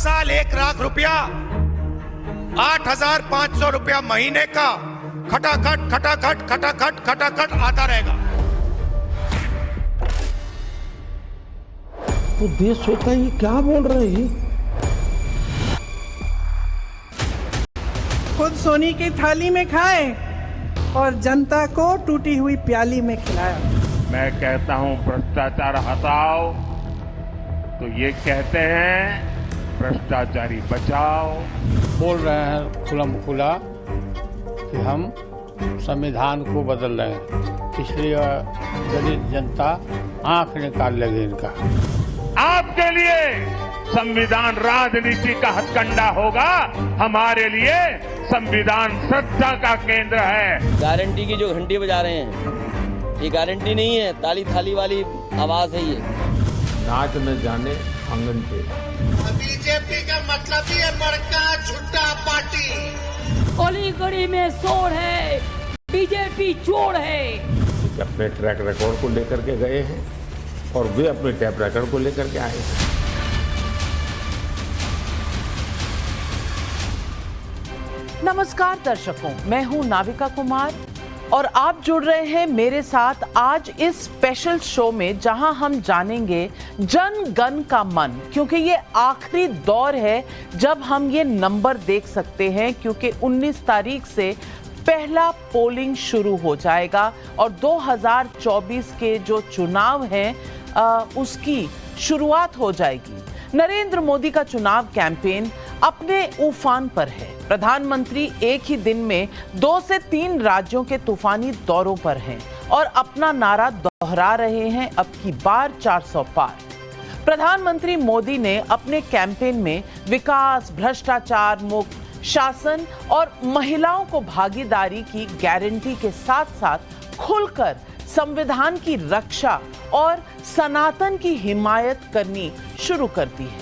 साल 1 लाख रुपया, 8,500 रुपया महीने का खटाखट खटाखट खटाखट खटाखट आता रहेगा। तो देश सोचता है ये क्या बोल रहे हैं। खुद सोनी की थाली में खाए और जनता को टूटी हुई प्याली में खिलाया। मैं कहता हूं भ्रष्टाचार हटाओ तो ये कहते हैं भ्रष्टाचारी बचाओ। बोल रहे हैं खुलम खुला कि हम संविधान को बदल रहे हैं, इसलिए दलित जनता आंख निकाल लगी इनका। आपके लिए संविधान राजनीति का हथकंडा होगा, हमारे लिए संविधान श्रद्धा का केंद्र है। गारंटी की जो घंटी बजा रहे हैं ये गारंटी नहीं है, ताली थाली वाली आवाज है ये। नाच न जाने आंगन पे। बीजेपी का मतलब ही है मरका झुट्टा पार्टी। गली गली में शोर है, बीजेपी चोर है। अपने ट्रैक रिकॉर्ड को लेकर के गए हैं और वे अपने ट्रैक रिकॉर्ड को लेकर के आए हैं। नमस्कार दर्शकों, मैं हूं नाविका कुमार और आप जुड़ रहे हैं मेरे साथ आज इस स्पेशल शो में जहां हम जानेंगे जन गण का मन, क्योंकि ये आखिरी दौर है जब हम ये नंबर देख सकते हैं, क्योंकि 19 तारीख से पहला पोलिंग शुरू हो जाएगा और 2024 के जो चुनाव हैं उसकी शुरुआत हो जाएगी। नरेंद्र मोदी का चुनाव कैंपेन अपने उफान पर है। प्रधानमंत्री एक ही दिन में 2 से 3 राज्यों के तूफानी दौरों पर हैं और अपना नारा दोहरा रहे हैं, अब की बार 400 पार। प्रधानमंत्री मोदी ने अपने कैंपेन में विकास, भ्रष्टाचार मुक्त शासन और महिलाओं को भागीदारी की गारंटी के साथ साथ खुलकर संविधान की रक्षा और सनातन की हिमायत करनी शुरू कर दी है।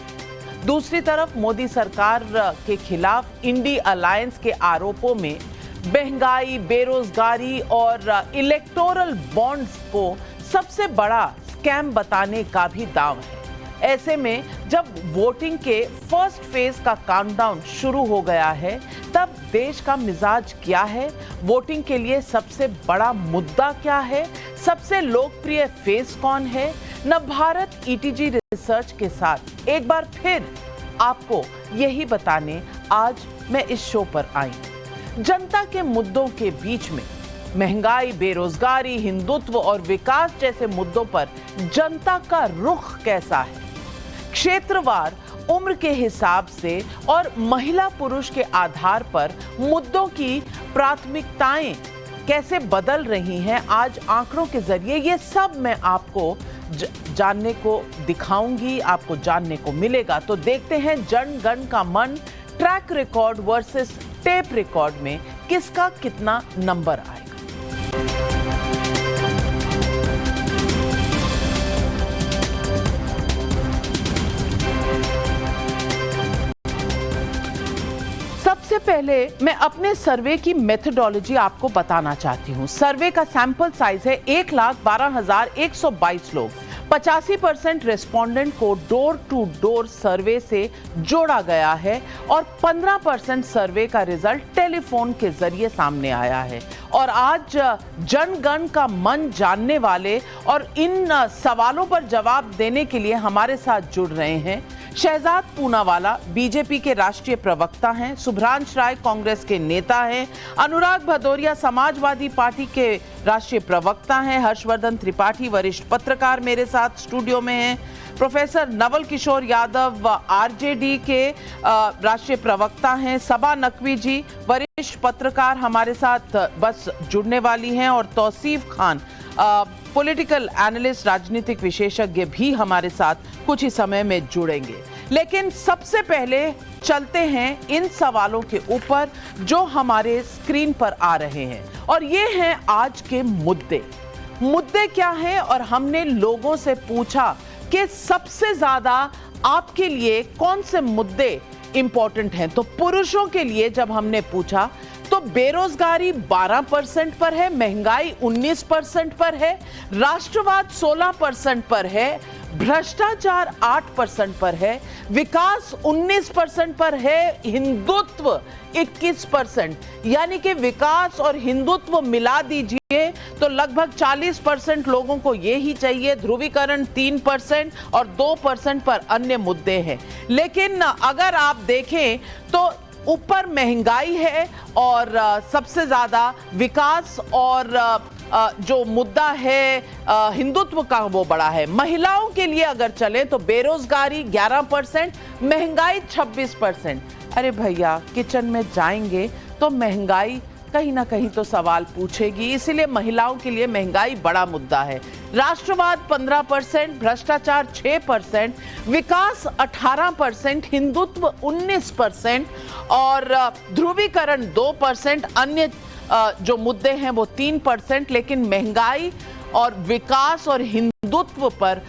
दूसरी तरफ मोदी सरकार के खिलाफ इंडी अलायंस के आरोपों में महंगाई, बेरोजगारी और इलेक्टोरल बॉन्ड्स को सबसे बड़ा स्कैम बताने का भी दाव है। ऐसे में जब वोटिंग के फर्स्ट फेज का काउंटडाउन शुरू हो गया है, तब देश का मिजाज क्या है, वोटिंग के लिए सबसे बड़ा मुद्दा क्या है, सबसे लोकप्रिय फेस कौन है, नवभारत ईटीजी रिसर्च के साथ एक बार फिर आपको यही बताने आज मैं इस शो पर आई। जनता के मुद्दों के बीच में महंगाई, बेरोजगारी, हिंदुत्व और विकास जैसे मुद्दों पर जनता का रुख कैसा है, क्षेत्रवार, उम्र के हिसाब से और महिला पुरुष के आधार पर मुद्दों की प्राथमिकताएं कैसे बदल रही हैं आज आंकड़ों के जरिए, ये सब मैं आपको जानने को दिखाऊंगी, आपको जानने को मिलेगा। तो देखते हैं जन गण का मन track record versus tape record में किसका कितना नंबर आएगा। सबसे पहले मैं अपने सर्वे की मेथोडोलॉजी आपको बताना चाहती हूं। सर्वे का सैंपल साइज है 1,12,122 लोग। 85% रेस्पोंडेंट को डोर टू डोर सर्वे से जोड़ा गया है और 15% सर्वे का रिजल्ट टेलीफोन के जरिए सामने आया है। और आज जनगण का मन जानने वाले और इन सवालों पर जवाब देने के लिए हमारे साथ जुड़ रहे हैं शहजाद पूनावाला, बीजेपी के राष्ट्रीय प्रवक्ता हैं, सुभ्रांश राय कांग्रेस के नेता हैं, अनुराग भदौरिया समाजवादी पार्टी के राष्ट्रीय प्रवक्ता हैं, हर्षवर्धन त्रिपाठी वरिष्ठ पत्रकार मेरे साथ स्टूडियो में हैं, प्रोफेसर नवल किशोर यादव आरजेडी के राष्ट्रीय प्रवक्ता हैं, सबा नकवी जी वरिष्ठ पत्रकार हमारे साथ बस जुड़ने वाली हैं, और तौसीफ खान पॉलिटिकल एनालिस्ट, राजनीतिक विशेषज्ञ भी हमारे साथ कुछ ही समय में जुड़ेंगे। लेकिन सबसे पहले चलते हैं इन सवालों के ऊपर जो हमारे स्क्रीन पर आ रहे हैं, और ये हैं आज के मुद्दे। मुद्दे क्या हैं? और हमने लोगों से पूछा कि सबसे ज्यादा आपके लिए कौन से मुद्दे इंपॉर्टेंट हैं। तो पुरुषों के लिए जब हमने पूछा तो बेरोजगारी 12% पर है, महंगाई 19% पर है, राष्ट्रवाद 16% पर है, भ्रष्टाचार 8% पर है, विकास 19% पर है, हिंदुत्व 21%। यानी कि विकास और हिंदुत्व मिला दीजिए तो लगभग 40% लोगों को ये ही चाहिए। ध्रुवीकरण 3% और 2% पर अन्य मुद्दे हैं। लेकिन अगर आप देखें तो ऊपर महंगाई है और सबसे ज्यादा विकास और जो मुद्दा है हिंदुत्व का वो बड़ा है। महिलाओं के लिए अगर चले तो बेरोजगारी 11%, महंगाई 26%। अरे भैया, किचन में जाएंगे तो महंगाई कहीं ना कहीं तो सवाल पूछेगी, इसीलिए महिलाओं के लिए महंगाई बड़ा मुद्दा है। राष्ट्रवाद 15%, भ्रष्टाचार 6%, विकास 18%, हिंदुत्व 19% और ध्रुवीकरण 2%, अन्य जो मुद्दे हैं वो 3%। लेकिन महंगाई और विकास और हिंदुत्व पर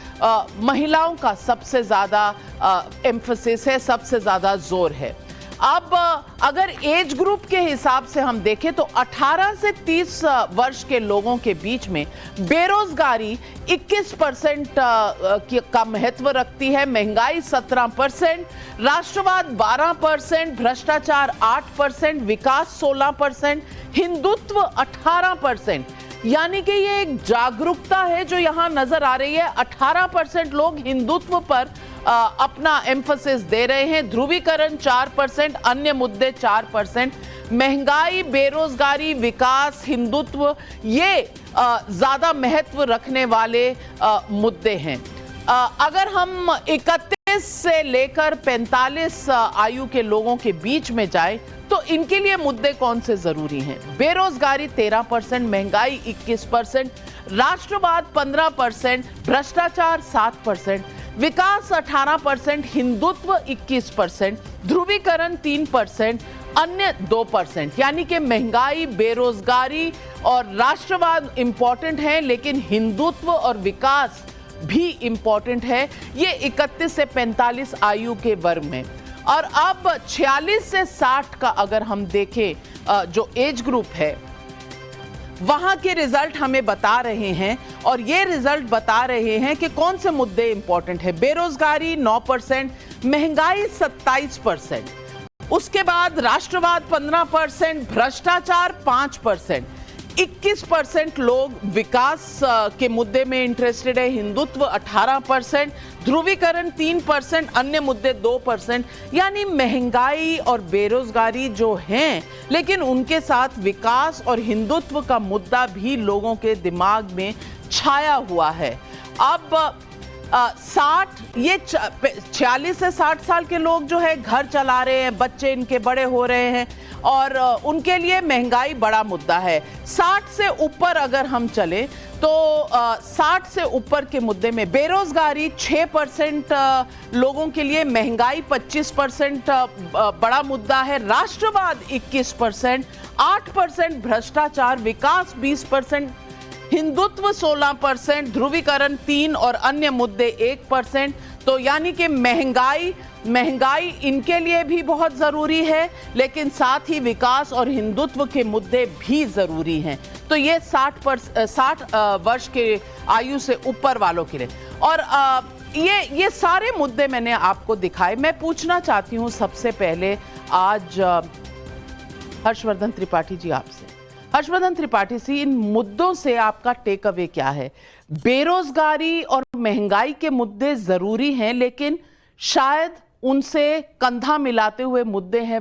महिलाओं का सबसे ज्यादा एम्फसिस है, सबसे ज्यादा जोर है। अब अगर एज ग्रुप के हिसाब से हम देखें तो 18 से 30 वर्ष के लोगों के बीच में बेरोजगारी 21% का महत्व रखती है, महंगाई 17%, राष्ट्रवाद 12%, भ्रष्टाचार 8%, विकास 16%, हिंदुत्व 18%। यानी कि ये एक जागरूकता है जो यहां नजर आ रही है। 18% लोग हिंदुत्व पर अपना एम्फसिस दे रहे हैं, ध्रुवीकरण 4%, अन्य मुद्दे 4%, महंगाई, बेरोजगारी, विकास, हिंदुत्व ये ज्यादा महत्व रखने वाले मुद्दे हैं। अगर हम 31 से लेकर 45 आयु के लोगों के बीच में जाए तो इनके लिए मुद्दे कौन से जरूरी हैं? बेरोजगारी 13%, महंगाई 21%, राष्ट्रवाद 15%, भ्रष्टाचार 7%, विकास 18%, हिंदुत्व 21%, ध्रुवीकरण 3%, अन्य 2%। यानी कि महंगाई, बेरोजगारी और राष्ट्रवाद इंपॉर्टेंट है, लेकिन हिंदुत्व और विकास भी इंपॉर्टेंट है। ये 31 से 45 आयु के वर्ग में। और अब 46 से 60 का अगर हम देखें जो एज ग्रुप है, वहां के रिजल्ट हमें बता रहे हैं और ये रिजल्ट बता रहे हैं कि कौन से मुद्दे इंपॉर्टेंट है। बेरोजगारी 9%, महंगाई 27%, उसके बाद राष्ट्रवाद 15%, भ्रष्टाचार 5%, 21% लोग विकास के मुद्दे में इंटरेस्टेड है, हिंदुत्व 18%, ध्रुवीकरण 3%, अन्य मुद्दे 2%। यानी महंगाई और बेरोजगारी जो हैं, लेकिन उनके साथ विकास और हिंदुत्व का मुद्दा भी लोगों के दिमाग में छाया हुआ है। अब 46 से 60 साल के लोग जो है घर चला रहे हैं, बच्चे इनके बड़े हो रहे हैं और उनके लिए महंगाई बड़ा मुद्दा है। 60 से ऊपर अगर हम चले तो 60 से ऊपर के मुद्दे में बेरोजगारी 6% लोगों के लिए, महंगाई 25% बड़ा मुद्दा है, राष्ट्रवाद 21%, 8% भ्रष्टाचार, विकास 20%, हिंदुत्व 16%, ध्रुवीकरण 3% और अन्य मुद्दे 1%। तो यानी कि महंगाई इनके लिए भी बहुत जरूरी है, लेकिन साथ ही विकास और हिंदुत्व के मुद्दे भी जरूरी हैं। तो ये 60 वर्ष के आयु से ऊपर वालों के लिए। और ये सारे मुद्दे मैंने आपको दिखाए। मैं पूछना चाहती हूं सबसे पहले आज हर्षवर्धन त्रिपाठी जी आपसे। हर्षवर्धन त्रिपाठी जी, इन मुद्दों से आपका टेक अवे क्या है? बेरोजगारी और महंगाई के मुद्दे जरूरी हैं, लेकिन शायद उनसे कंधा मिलाते हुए मुद्दे हैं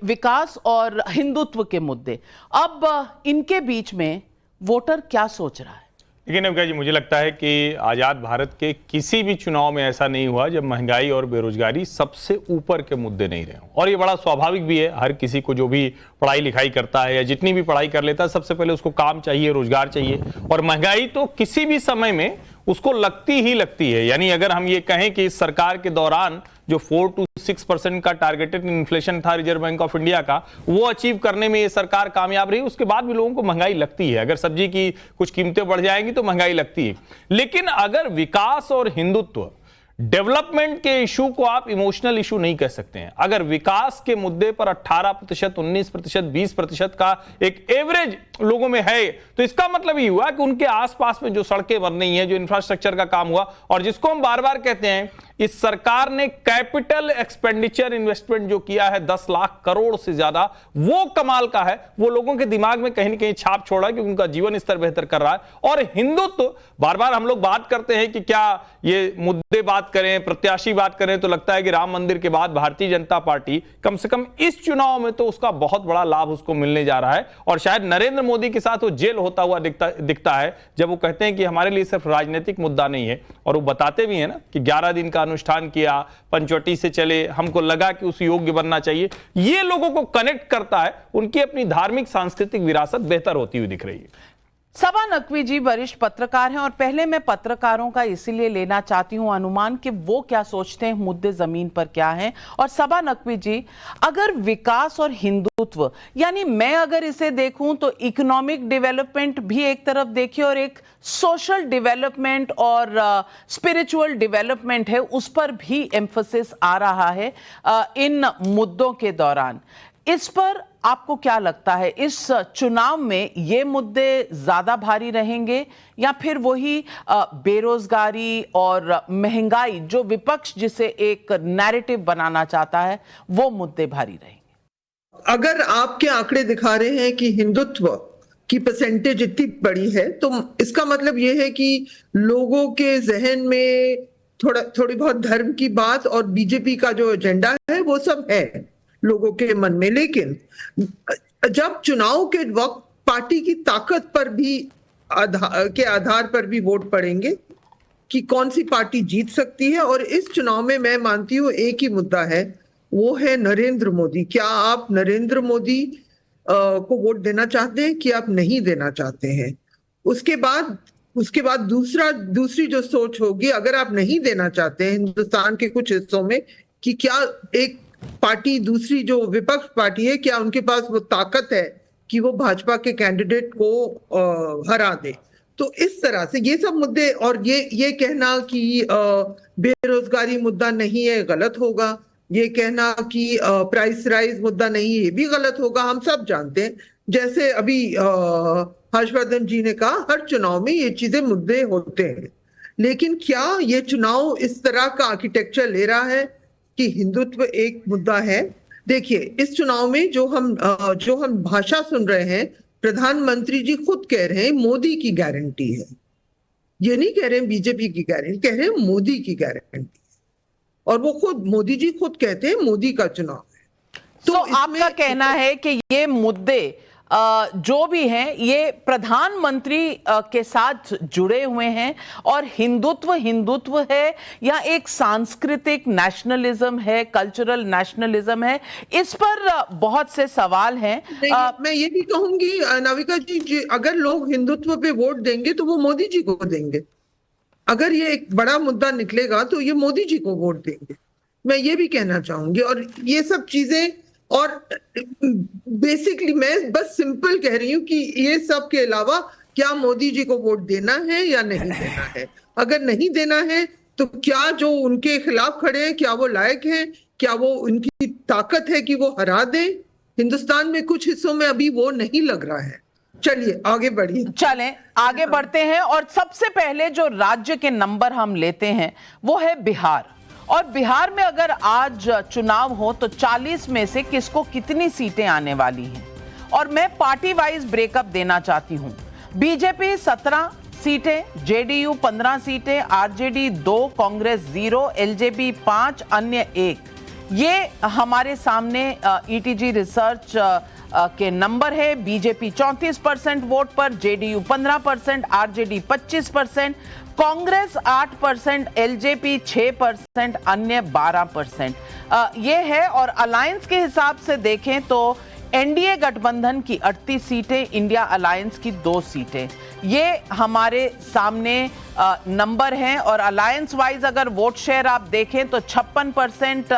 विकास और हिंदुत्व के मुद्दे। अब इनके बीच में वोटर क्या सोच रहा है? लेकिन नविका जी, मुझे लगता है कि आज़ाद भारत के किसी भी चुनाव में ऐसा नहीं हुआ जब महंगाई और बेरोजगारी सबसे ऊपर के मुद्दे नहीं रहे हों। और ये बड़ा स्वाभाविक भी है। हर किसी को जो भी पढ़ाई लिखाई करता है या जितनी भी पढ़ाई कर लेता है, सबसे पहले उसको काम चाहिए, रोजगार चाहिए। और महंगाई तो किसी भी समय में उसको लगती ही लगती है। यानी अगर हम ये कहें कि इस सरकार के दौरान जो 4 to 6% का टारगेटेड इन्फ्लेशन था रिजर्व बैंक ऑफ इंडिया का, वो अचीव करने में ये सरकार कामयाब रही। उसके बाद भी लोगों को महंगाई लगती है। अगर सब्जी की कुछ कीमतें बढ़ जाएंगी तो महंगाई लगती है। लेकिन अगर विकास और हिंदुत्व डेवलपमेंट के इशू को आप इमोशनल इशू नहीं कह सकते हैं। अगर विकास के मुद्दे पर 18%, 19%, 20% का एक एवरेज लोगों में है, तो इसका मतलब ये हुआ कि उनके आसपास में जो सड़कें बन रही हैं, जो इंफ्रास्ट्रक्चर का काम हुआ, और जिसको हम बार बार कहते हैं, इस सरकार ने कैपिटल एक्सपेंडिचर इन्वेस्टमेंट जो किया है 10 लाख करोड़ से ज्यादा, वो कमाल का है। वो लोगों के दिमाग में कहीं ना कहीं छाप छोड़ा कि उनका जीवन स्तर बेहतर कर रहा है। और हिंदुत्व, बार बार हम लोग बात करते हैं कि क्या ये मुद्दे बात करें, प्रत्याशी बात करें, तो लगता है कि राम मंदिर के बाद भारतीय जनता पार्टी कम से कम इस चुनाव में तो उसका बहुत बड़ा लाभ उसको मिलने जा रहा है। और शायद नरेंद्र मोदी के साथ वो जेल होता हुआ दिखता है जब वो कहते हैं कि हमारे लिए सिर्फ राजनीतिक मुद्दा नहीं है। और वो बताते भी हैं ना कि 11 दिन का अनुष्ठान किया, पंचवटी से चले, हमको लगा कि उस योग्य बनना चाहिए। ये लोगों को कनेक्ट करता है, उनकी अपनी धार्मिक सांस्कृतिक विरासत बेहतर होती हुई दिख रही है। सबा नकवी जी वरिष्ठ पत्रकार हैं और पहले मैं पत्रकारों का इसीलिए लेना चाहती हूं अनुमान कि वो क्या सोचते हैं, मुद्दे जमीन पर क्या हैं। और सबा नकवी जी, अगर विकास और हिंदुत्व, यानी मैं अगर इसे देखूं तो इकोनॉमिक डेवलपमेंट भी एक तरफ देखिए और एक सोशल डेवलपमेंट और स्पिरिचुअल डेवलपमेंट है, उस पर भी एम्फोसिस आ रहा है इन मुद्दों के दौरान। इस पर आपको क्या लगता है, इस चुनाव में ये मुद्दे ज्यादा भारी रहेंगे या फिर वही बेरोजगारी और महंगाई, जो विपक्ष जिसे एक नैरेटिव बनाना चाहता है, वो मुद्दे भारी रहेंगे? अगर आपके आंकड़े दिखा रहे हैं कि हिंदुत्व की परसेंटेज इतनी बड़ी है, तो इसका मतलब ये है कि लोगों के जहन में थोड़ी बहुत धर्म की बात और बीजेपी का जो एजेंडा है वो सब है लोगों के मन में। लेकिन जब चुनाव के वक्त पार्टी की ताकत पर भी आधार पर भी वोट पड़ेंगे कि कौन सी पार्टी जीत सकती है, और इस चुनाव में मैं मानती हूँ एक ही मुद्दा है, वो है नरेंद्र मोदी। क्या आप नरेंद्र मोदी को वोट देना चाहते हैं कि आप नहीं देना चाहते हैं? उसके बाद दूसरी जो सोच होगी, अगर आप नहीं देना चाहते हैं हिंदुस्तान के कुछ हिस्सों में, कि क्या एक पार्टी, दूसरी जो विपक्ष पार्टी है, क्या उनके पास वो ताकत है कि वो भाजपा के कैंडिडेट को हरा दे। तो इस तरह से ये सब मुद्दे, और ये कहना कि बेरोजगारी मुद्दा नहीं है, गलत होगा। ये कहना कि प्राइस राइज मुद्दा नहीं है, ये भी गलत होगा। हम सब जानते हैं, जैसे अभी हर्षवर्धन जी ने कहा, हर चुनाव में ये चीजें मुद्दे होते हैं। लेकिन क्या ये चुनाव इस तरह का आर्किटेक्चर ले रहा है कि हिंदुत्व एक मुद्दा है? देखिए, इस चुनाव में जो हम भाषा सुन रहे हैं, प्रधानमंत्री जी खुद कह रहे हैं मोदी की गारंटी है। ये नहीं कह रहे हैं बीजेपी की गारंटी, कह रहे हैं मोदी की गारंटी। और वो मोदी जी खुद कहते हैं मोदी का चुनाव है। तो आपका कहना है कि ये मुद्दे जो भी हैं, ये प्रधानमंत्री के साथ जुड़े हुए हैं, और हिंदुत्व है या एक सांस्कृतिक नेशनलिज्म है, कल्चरल नेशनलिज्म है? इस पर बहुत से सवाल हैं। मैं ये भी कहूंगी नाविका जी, अगर लोग हिंदुत्व पे वोट देंगे तो वो मोदी जी को देंगे। अगर ये एक बड़ा मुद्दा निकलेगा तो ये मोदी जी को वोट देंगे, मैं ये भी कहना चाहूंगी। और ये सब चीजें, और बेसिकली मैं बस सिंपल कह रही हूँ कि ये सब के अलावा क्या मोदी जी को वोट देना है या नहीं देना है? अगर नहीं देना है तो क्या जो उनके खिलाफ खड़े हैं, क्या वो लायक हैं? क्या वो उनकी ताकत है कि वो हरा दें? हिंदुस्तान में कुछ हिस्सों में अभी वो नहीं लग रहा है। चलिए आगे बढ़िए। चलें आगे बढ़ते हैं, और सबसे पहले जो राज्य के नंबर हम लेते हैं वो है बिहार। और बिहार में अगर आज चुनाव हो तो 40 में से किसको कितनी सीटें आने वाली हैं, और मैं पार्टी वाइज ब्रेकअप देना चाहती हूं। बीजेपी 17 सीटें, जेडीयू 15 सीटें, आरजेडी 2, कांग्रेस 0, एलजेपी 5, अन्य 1। ये हमारे सामने ईटीजी रिसर्च के नंबर है। बीजेपी 34% वोट पर, जेडीयू 15%, आरजेडी 25%, कांग्रेस 8%, एलजेपी 6%, अन्य 12%। ये है। और अलायंस के हिसाब से देखें तो एनडीए गठबंधन की 38 सीटें, इंडिया अलायंस की 2 सीटें। ये हमारे सामने नंबर हैं। और अलायंस वाइज अगर वोट शेयर आप देखें तो 56%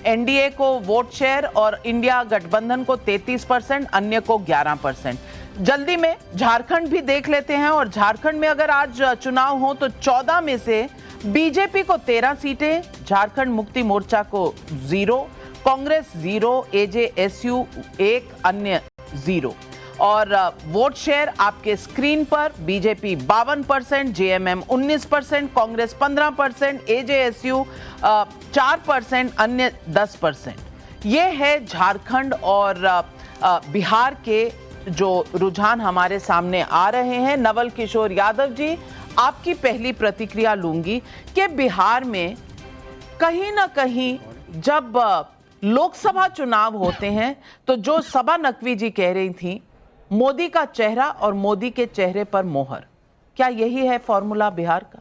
एनडीए को वोट शेयर और इंडिया गठबंधन को 33%, अन्य को 11%। जल्दी में झारखंड भी देख लेते हैं। और झारखंड में अगर आज चुनाव हो तो 14 में से बीजेपी को 13 सीटें, झारखंड मुक्ति मोर्चा को 0, कांग्रेस 0, एजेएसयू 1, अन्य 0। और वोट शेयर आपके स्क्रीन पर बीजेपी 52%, जेएमएम 19%, कांग्रेस 15%, एजेएसयू 4%, अन्य 10%। ये है झारखंड और बिहार के जो रुझान हमारे सामने आ रहे हैं। नवल किशोर यादव जी, आपकी पहली प्रतिक्रिया लूंगी कि बिहार में कहीं ना कहीं जब लोकसभा चुनाव होते हैं तो जो सबा नकवी जी कह रही थी, मोदी का चेहरा और मोदी के चेहरे पर मोहर, क्या यही है फॉर्मूला बिहार का?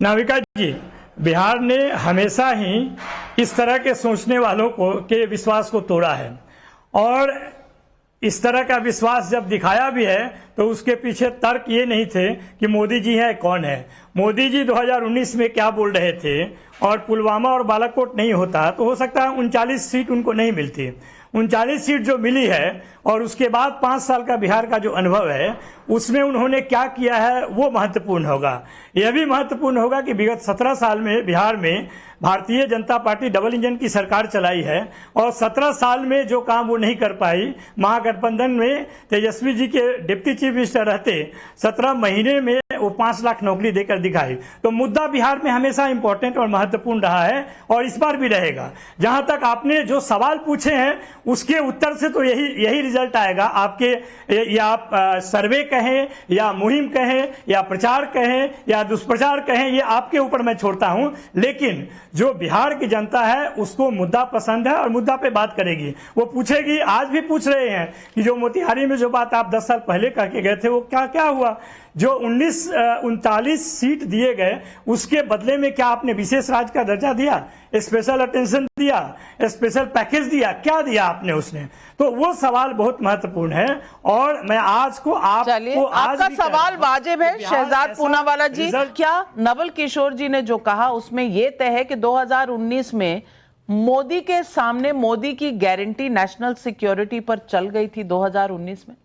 नाविका जी, बिहार ने हमेशा ही इस तरह के सोचने वालों के विश्वास को तोड़ा है, और इस तरह का विश्वास जब दिखाया भी है तो उसके पीछे तर्क ये नहीं थे कि मोदी जी है कौन है। मोदी जी 2019 में क्या बोल रहे थे, और पुलवामा और बालाकोट नहीं होता तो हो सकता है 39 सीट उनको नहीं मिलती। 39 सीट जो मिली है, और उसके बाद 5 साल का बिहार का जो अनुभव है उसमें उन्होंने क्या किया है वो महत्वपूर्ण होगा। यह भी महत्वपूर्ण होगा कि विगत 17 साल में बिहार में Bharatiya Janata party double engine की सरकार चलाई है, और 17 साल में जो काम वो नहीं कर पाई, महागठबंधन में तेजस्वी जी के डिप्टी चीफ मिनिस्टर रहते 17 महीने में वो 5 लाख नौकरी देकर दिखाई। तो मुद्दा बिहार में हमेशा इंपॉर्टेंट और महत्वपूर्ण रहा है, और इस बार भी रहेगा। जहां तक आपने जो सवाल पूछे हैं उसके उत्तर से तो यही रिजल्ट आएगा आपके, या आप सर्वे कहें या मुहिम कहें या प्रचार कहें या दुष्प्रचार कहें, ये आपके ऊपर मैं छोड़ता हूं। लेकिन जो बिहार की जनता है उसको मुद्दा पसंद है और मुद्दा पे बात करेगी। वो पूछेगी, आज भी पूछ रहे हैं कि जो मोतिहारी में जो बात आप 10 साल पहले करके गए थे वो क्या हुआ। जो 39 सीट दिए गए उसके बदले में क्या आपने विशेष राज्य का दर्जा दिया, स्पेशल अटेंशन दिया, स्पेशल पैकेज दिया, क्या दिया आपने उसने? तो वो सवाल बहुत महत्वपूर्ण है, और मैं आज को आपको आपका सवाल वाजिब है। शहजाद पूनावाला जी, क्या नवल किशोर जी ने जो कहा उसमें यह तय है कि 2019 में मोदी के सामने मोदी की गारंटी नेशनल सिक्योरिटी पर चल गई थी 2019 में?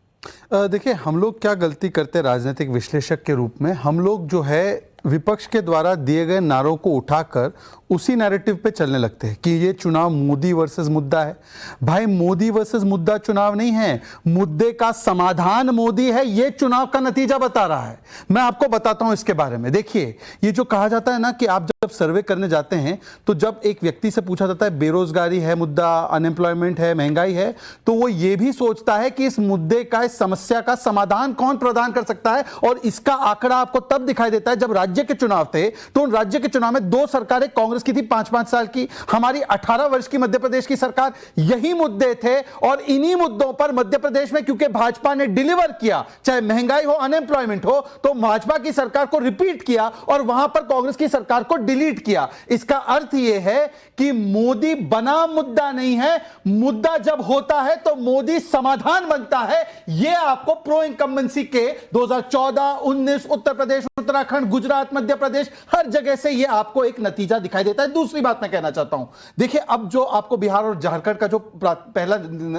देखिए, हम लोग क्या गलती करते राजनीतिक विश्लेषक के रूप में, हम लोग जो है विपक्ष के द्वारा दिए गए नारों को उठाकर उसी नैरेटिव पे चलने लगते हैं कि ये चुनाव मोदी वर्सेस मुद्दा है। भाई, मोदी वर्सेस मुद्दा चुनाव नहीं है, मुद्दे का समाधान मोदी है, ये चुनाव का नतीजा बता रहा है। मैं आपको बताता हूं इसके बारे में। देखिए, ये जो कहा जाता है ना कि आप जब सर्वे करने जाते हैं तो जब एक व्यक्ति से पूछा जाता है बेरोजगारी है मुद्दा, अनएम्प्लॉयमेंट है, महंगाई है, तो वो ये भी सोचता है कि इस मुद्दे का, इस समस्या का समाधान कौन प्रदान कर सकता है। और इसका आंकड़ा आपको तब दिखाई देता है जब राज्य के चुनाव थे, तो उन राज्य के चुनाव में 2 सरकारें कांग्रेस की थी 5-5 साल की, हमारी 18 वर्ष की मध्य प्रदेश की सरकार। यही मुद्दे थे, और इन्हीं मुद्दों पर मध्य प्रदेश में क्योंकि भाजपा ने डिलीवर किया, चाहे महंगाई हो, अनएम्प्लॉयमेंट हो, तो भाजपा की सरकार को रिपीट किया और वहां पर कांग्रेस की सरकार को डिलीट किया। इसका अर्थ यह है कि मोदी बना मुद्दा नहीं है, मुद्दा जब होता है तो मोदी समाधान बनता है। यह आपको प्रो इनकम्बेंसी के 2014, 19 उत्तर प्रदेश, उत्तराखंड, गुजरात, मध्य प्रदेश, हर जगह से यह आपको एक नतीजा दिखाई देता है। दूसरी बात मैं कहना चाहता हूं, देखिए, अब जो आपको बिहार और झारखंड का जो पहला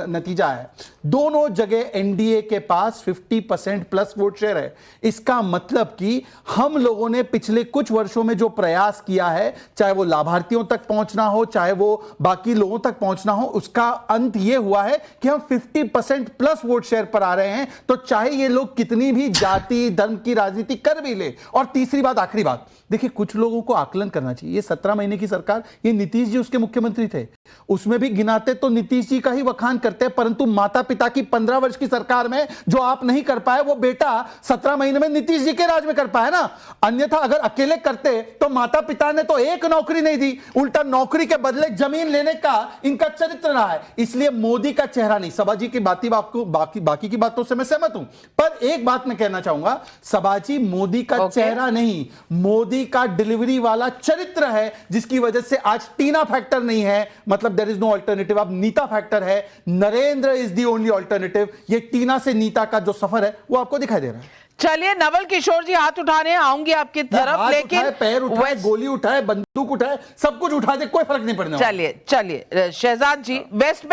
नतीजा है, दोनों जगह एनडीए के पास 50% प्लस वोट शेयर है। इसका मतलब कि हम लोगों ने पिछले कुछ वर्षों में जो प्रयास किया है, चाहे वो लाभार्थियों तक पहुंचना हो, चाहे वो बाकी लोगों तक पहुंचना हो, उसका अंत यह हुआ है कि हम 50% प्लस वोट शेयर पर आ रहे हैं। तो चाहे ये लोग कितनी भी जाति धर्म की राजनीति कर भी ले। और तीसरी बात, आखिरी बात, देखिए, कुछ लोगों को आकलन करना चाहिए। ये 17 महीने की सरकार, ये नीतीश जी उसके मुख्यमंत्री थे, उसमें भी गिनाते तो नीतीश जी का ही वखान करते हैं, परंतु माता पिता की 15 वर्ष की सरकार में जो आप नहीं कर पाए, वो बेटा 17 महीने में नीतीश जी के राज में कर पाया ना। अन्यथा अगर अकेले करते तो माता पिता ने तो एक नौकरी नहीं दी, उल्टा नौकरी के बदले जमीन लेने का इनका चरित्र रहा है। इसलिए मोदी का चेहरा नहीं। सभा जी की बाकी की बातों से मैं सहमत हूं, पर एक बात मैं कहना चाहूंगा, सभा जी मोदी का चेहरा नहीं, मोदी का डिलीवरी वाला चरित्र है, जिसकी वजह से आज टीना फैक्टर नहीं है, मतलब देयर इज नो अल्टरनेटिव। अब नीता फैक्टर है, Narendra is the only alternative. ये टीना से नीता का जो सफर है वो आपको दिखाई दे रहा है। चलिए, नवल किशोर जी हाथ उठा रहे हैं, आऊंगी आपकी तरफ, लेकिन पैर उठाए, गोली उठाए, बंदूक उठाए, सब कुछ उठा दे, कोई फर्क नहीं पड़ने वाला। चलिए शहजाद जी, वेस्ट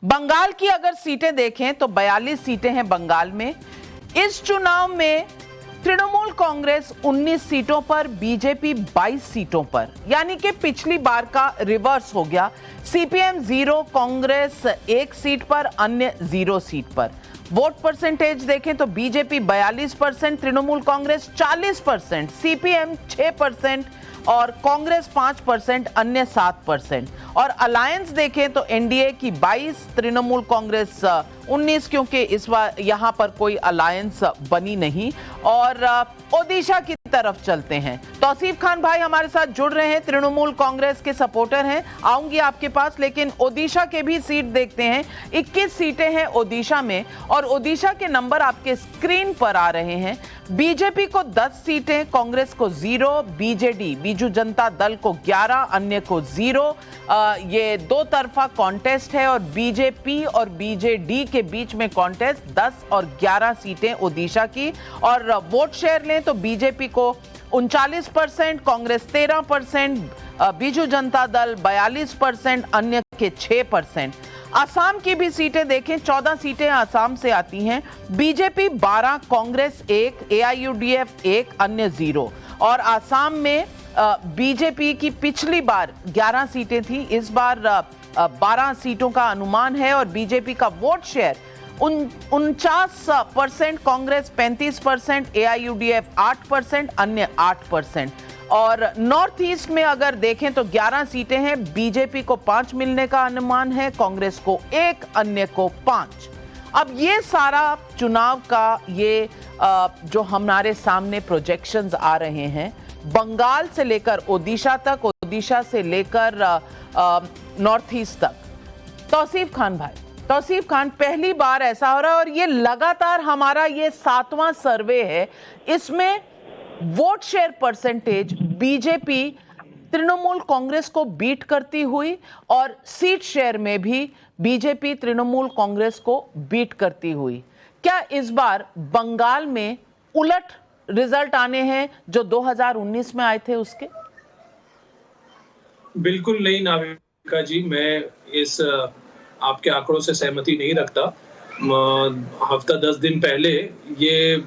बंगाल की अगर सीटें देखें तो 42 सीटें हैं बंगाल में, इस चुनाव में तृणमूल कांग्रेस 19 सीटों पर, बीजेपी 22 सीटों पर, यानी कि पिछली बार का रिवर्स हो गया। सीपीएम 0, कांग्रेस 1 सीट पर, अन्य 0 सीट पर। वोट परसेंटेज देखें तो बीजेपी 42%, तृणमूल कांग्रेस 40%, सीपीएम 6% और कांग्रेस 5%, अन्य 7%। और अलायंस देखें तो एनडीए की 22, तृणमूल कांग्रेस 19, क्योंकि इस बार यहां पर कोई अलायंस बनी नहीं। और ओडिशा की तरफ चलते हैं। तौसीफ खान भाई हमारे साथ जुड़ रहे हैं, तृणमूल कांग्रेस के सपोर्टर हैं, आऊंगी आपके पास, लेकिन ओडिशा के भी सीट देखते हैं। 21 सीटें हैं ओडिशा में और ओडिशा के नंबर आपके स्क्रीन पर आ रहे हैं। बीजेपी को 10 सीटें, कांग्रेस को 0, बीजेडी बीजू जनता दल को 11, अन्य को 0। ये दो तरफा कॉन्टेस्ट है और बीजेपी और बीजेडी के बीच में कॉन्टेस्ट 10 और 11 सीटें ओडिशा की। और वोट शेयर लें तो बीजेपी को 39%, कांग्रेस 13%, बीजू जनता दल 42%, अन्य के 6%। असम की भी सीटें देखें, 14 सीटें असम से आती हैं। बीजेपी 12, कांग्रेस 1, एआईयूडीएफ 1, अन्य 0। और असम में बीजेपी की पिछली बार 11 सीटें थी, इस बार 12 सीटों का अनुमान है। और बीजेपी का वोट शेयर 49%, कांग्रेस 35%, एआईयूडीएफ 8%, अन्य 8%। और नॉर्थ ईस्ट में अगर देखें तो 11 सीटें हैं, बीजेपी को 5 मिलने का अनुमान है, कांग्रेस को 1, अन्य को 5। अब ये सारा चुनाव का ये जो हमारे सामने प्रोजेक्शंस आ रहे हैं, बंगाल से लेकर ओडिशा तक, ओडिशा से लेकर नॉर्थ ईस्ट तक। तौसीफ खान भाई, तौसीफ खान, पहली बार ऐसा हो रहा है और ये लगातार हमारा ये 7वां सर्वे है, इसमें vote share percentage BJP Trinamool Congress को बीट करती हुई और सीट शेयर में भी बीजेपी तृणमूल कांग्रेस को बीट करती हुई। क्या इस बार बंगाल में उलट रिजल्ट आने हैं जो 2019 में आए थे उसके? बिल्कुल नहीं नाविका जी, मैं इस आपके आंकड़ों से सहमति नहीं रखता। हफ्ता 10 दिन पहले ये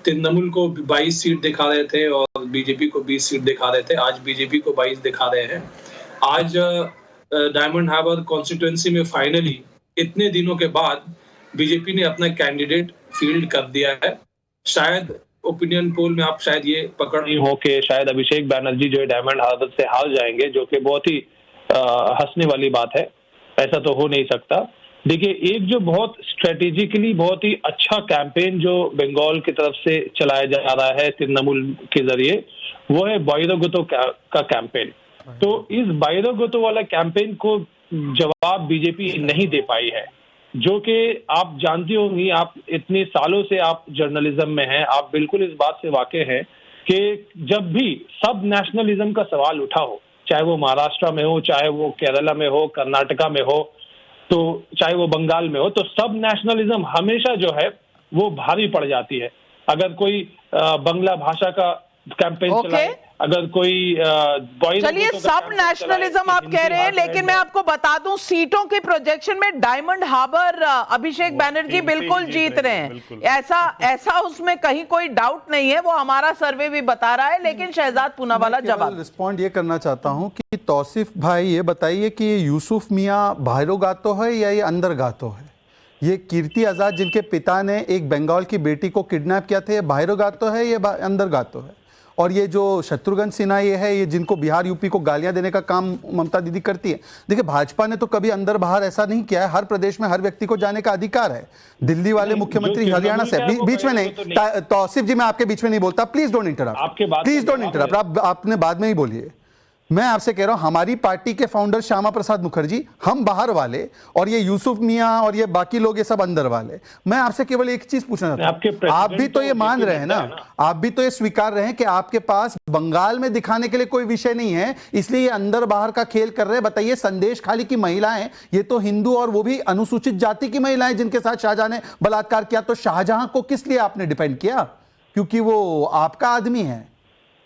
तृणमूल को 22 सीट दिखा रहे थे और बीजेपी को 20 सीट दिखा रहे थे, आज बीजेपी को 22 दिखा रहे हैं। आज डायमंड हार्बर कॉन्स्टिट्यूएंसी में फाइनली इतने दिनों के बाद बीजेपी ने अपना कैंडिडेट फील्ड कर दिया है। शायद ओपिनियन पोल में आप शायद ये पकड़ नहीं हो कि शायद अभिषेक बैनर्जी जो है डायमंड हार्बर से हार जाएंगे, जो कि बहुत ही हंसने वाली बात है। ऐसा तो हो नहीं सकता। देखिए, एक जो बहुत स्ट्रेटेजिकली बहुत ही अच्छा कैंपेन जो बंगाल की तरफ से चलाया जा रहा है तृणमूल के जरिए, वो है बाइरोगोतो का कैंपेन। तो इस बाइरोगोतो वाला कैंपेन को जवाब बीजेपी नहीं दे पाई है, जो कि आप जानती होंगी, आप इतने सालों से आप जर्नलिज्म में हैं, आप बिल्कुल इस बात से वाकिफ हैं कि जब भी सब नेशनलिज्म का सवाल उठा हो, चाहे वो महाराष्ट्र में हो, चाहे वो केरला में हो, कर्नाटका में हो, तो चाहे वो बंगाल में हो, तो सब नेशनलिज्म हमेशा जो है वो भारी पड़ जाती है। अगर कोई बंगला भाषा का कैंपेन चलाए, अगर कोई चलिए सब नेशनलिज्म आप कह रहे हैं, लेकिन मैं आपको बता दूं सीटों के प्रोजेक्शन में डायमंड हार्बर अभिषेक बैनर्जी बिल्कुल जीत रहे हैं। ऐसा उसमें कहीं कोई डाउट नहीं है, वो हमारा सर्वे भी बता रहा है। लेकिन शहजाद पूनावाला जवाब रिस्पॉन्ड ये करना चाहता हूं कि तौसीफ भाई ये बताइए कि यूसुफ मियां बाहरों गातो है या ये अंदर गातो है? ये कीर्ति आजाद जिनके पिता ने एक बंगाल की बेटी को किडनैप किया था, ये बाहरों गातो है, ये अंदर गातो है? और ये जो शत्रुघ्न सिन्हा ये है, ये जिनको बिहार यूपी को गालियां देने का काम ममता दीदी करती है। देखिए, भाजपा ने तो कभी अंदर बाहर ऐसा नहीं किया है। हर प्रदेश में हर व्यक्ति को जाने का अधिकार है। दिल्ली वाले मुख्यमंत्री हरियाणा से बीच में नहीं। तौसीफ जी, मैं आपके बीच में नहीं बोलता, please don't interrupt, please don't interrupt. आपने बाद में ही बोलिए। मैं आपसे कह रहा हूं, हमारी पार्टी के फाउंडर श्यामा प्रसाद मुखर्जी, हम बाहर वाले, और ये यूसुफ मियां और ये बाकी लोग, ये सब अंदर वाले। मैं आपसे केवल एक चीज पूछना चाहता हूं, आप भी तो ये मान रहे हैं ना, आप भी तो ये स्वीकार रहे हैं कि आपके पास बंगाल में दिखाने के लिए कोई विषय नहीं है, इसलिए ये अंदर बाहर का खेल कर रहे हैं। बताइए, संदेश खाली की महिलाएं, ये तो हिंदू और वो भी अनुसूचित जाति की महिलाएं जिनके साथ शाहजहां ने बलात्कार किया, तो शाहजहां को किस लिए आपने डिपेंड किया? क्योंकि वो आपका आदमी है,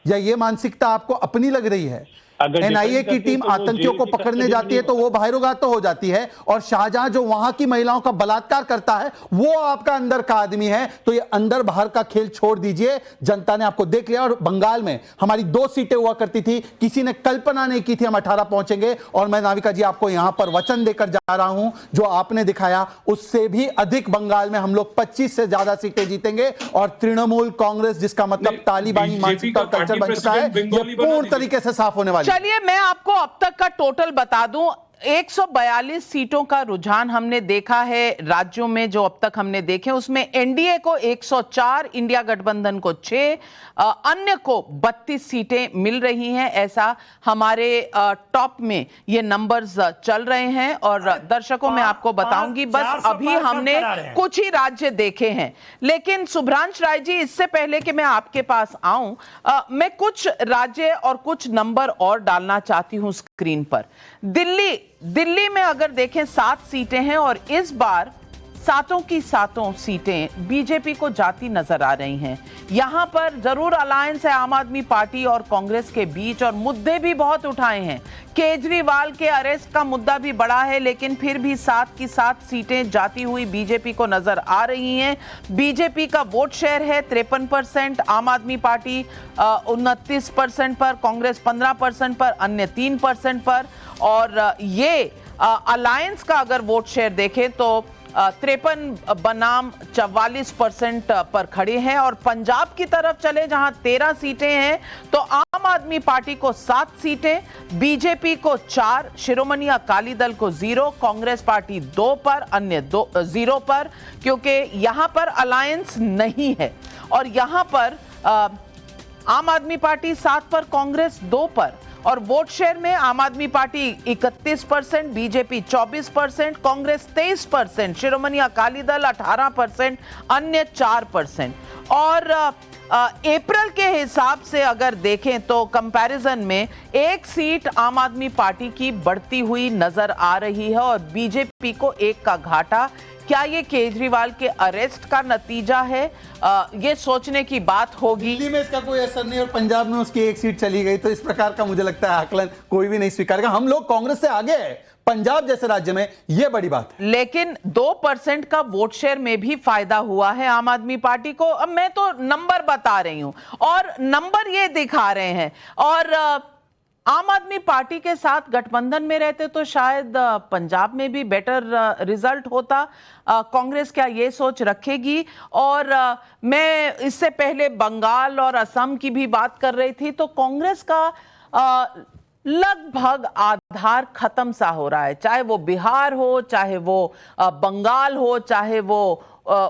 या ये मानसिकता आपको अपनी लग रही है? एनआईए की टीम आतंकियों को पकड़ने जाती है तो वो बाहरोगा तो हो जाती है, और शाहजहां जो वहां की महिलाओं का बलात्कार करता है वो आपका अंदर का आदमी है। तो ये अंदर बाहर का खेल छोड़ दीजिए, जनता ने आपको देख लिया। और बंगाल में हमारी 2 सीटें हुआ करती थी, किसी ने कल्पना नहीं की थी हम 18 पहुंचेंगे, और मैं नाविका जी आपको यहां पर वचन देकर जा रहा हूं, जो आपने दिखाया उससे भी अधिक बंगाल में हम लोग 25 से ज्यादा सीटें जीतेंगे। और तृणमूल कांग्रेस, जिसका मतलब तालिबानी मानसिकता कल्चर बन चुका है, ये पूर्ण तरीके से साफ होने वाली। चलिए मैं आपको अब तक का टोटल बता दूं। 142 सीटों का रुझान हमने देखा है राज्यों में, जो अब तक हमने देखे उसमें एनडीए को 104, इंडिया गठबंधन को 6, अन्य को 32 सीटें मिल रही हैं। ऐसा हमारे टॉप में ये नंबर्स चल रहे हैं। और दर्शकों मैं आपको बताऊंगी, बस अभी हमने कुछ ही राज्य देखे हैं। लेकिन सुभ्रांश राय जी, इससे पहले कि मैं आपके पास आऊं, मैं कुछ राज्य और कुछ नंबर और डालना चाहती हूं स्क्रीन पर। दिल्ली में अगर देखें 7 सीटें हैं, और इस बार 7 की 7 सीटें बीजेपी को जाती नजर आ रही हैं। यहां पर जरूर अलायंस है आम आदमी पार्टी और कांग्रेस के बीच, और मुद्दे भी बहुत उठाए हैं। केजरीवाल के अरेस्ट का मुद्दा भी बड़ा है, लेकिन फिर भी 7 की 7 सीटें जाती हुई बीजेपी को नजर आ रही हैं। बीजेपी का वोट शेयर है 53%, आम आदमी पार्टी 29% पर, कांग्रेस 15% पर, अन्य 3% पर। और ये अलायंस का अगर वोट शेयर देखें तो 53 बनाम 44% पर खड़े हैं। और पंजाब की तरफ चले जहां 13 सीटें हैं, तो आम आदमी पार्टी को 7 सीटें, बीजेपी को 4, शिरोमणि अकाली दल को 0, कांग्रेस पार्टी 2 पर, अन्य 0 पर, क्योंकि यहां पर अलायंस नहीं है। और यहां पर आम आदमी पार्टी 7 पर, कांग्रेस 2 पर। और वोट शेयर में आम आदमी पार्टी 31%, बीजेपी 24%, कांग्रेस 23%, शिरोमणि अकाली दल 18%, अन्य 4%। और अप्रैल के हिसाब से अगर देखें तो कंपैरिजन में 1 सीट आम आदमी पार्टी की बढ़ती हुई नजर आ रही है, और बीजेपी को 1 का घाटा। क्या ये केजरीवाल के अरेस्ट का नतीजा है? ये सोचने की बात होगी। दिल्ली में इसका कोई असर नहीं, और पंजाब में उसकी 1 सीट चली गई, तो इस प्रकार का मुझे लगता है आकलन कोई भी नहीं स्वीकारेगा। हम लोग कांग्रेस से आगे है पंजाब जैसे राज्य में, यह बड़ी बात है। लेकिन 2% का वोट शेयर में भी फायदा हुआ है आम आदमी पार्टी को। अब मैं तो नंबर बता रही हूं, और नंबर ये दिखा रहे हैं। और आम आदमी पार्टी के साथ गठबंधन में रहते तो शायद पंजाब में भी बेटर रिजल्ट होता। कांग्रेस क्या ये सोच रखेगी? और मैं इससे पहले बंगाल और असम की भी बात कर रही थी, तो कांग्रेस का लगभग आधार खत्म सा हो रहा है, चाहे वो बिहार हो, चाहे वो बंगाल हो, चाहे वो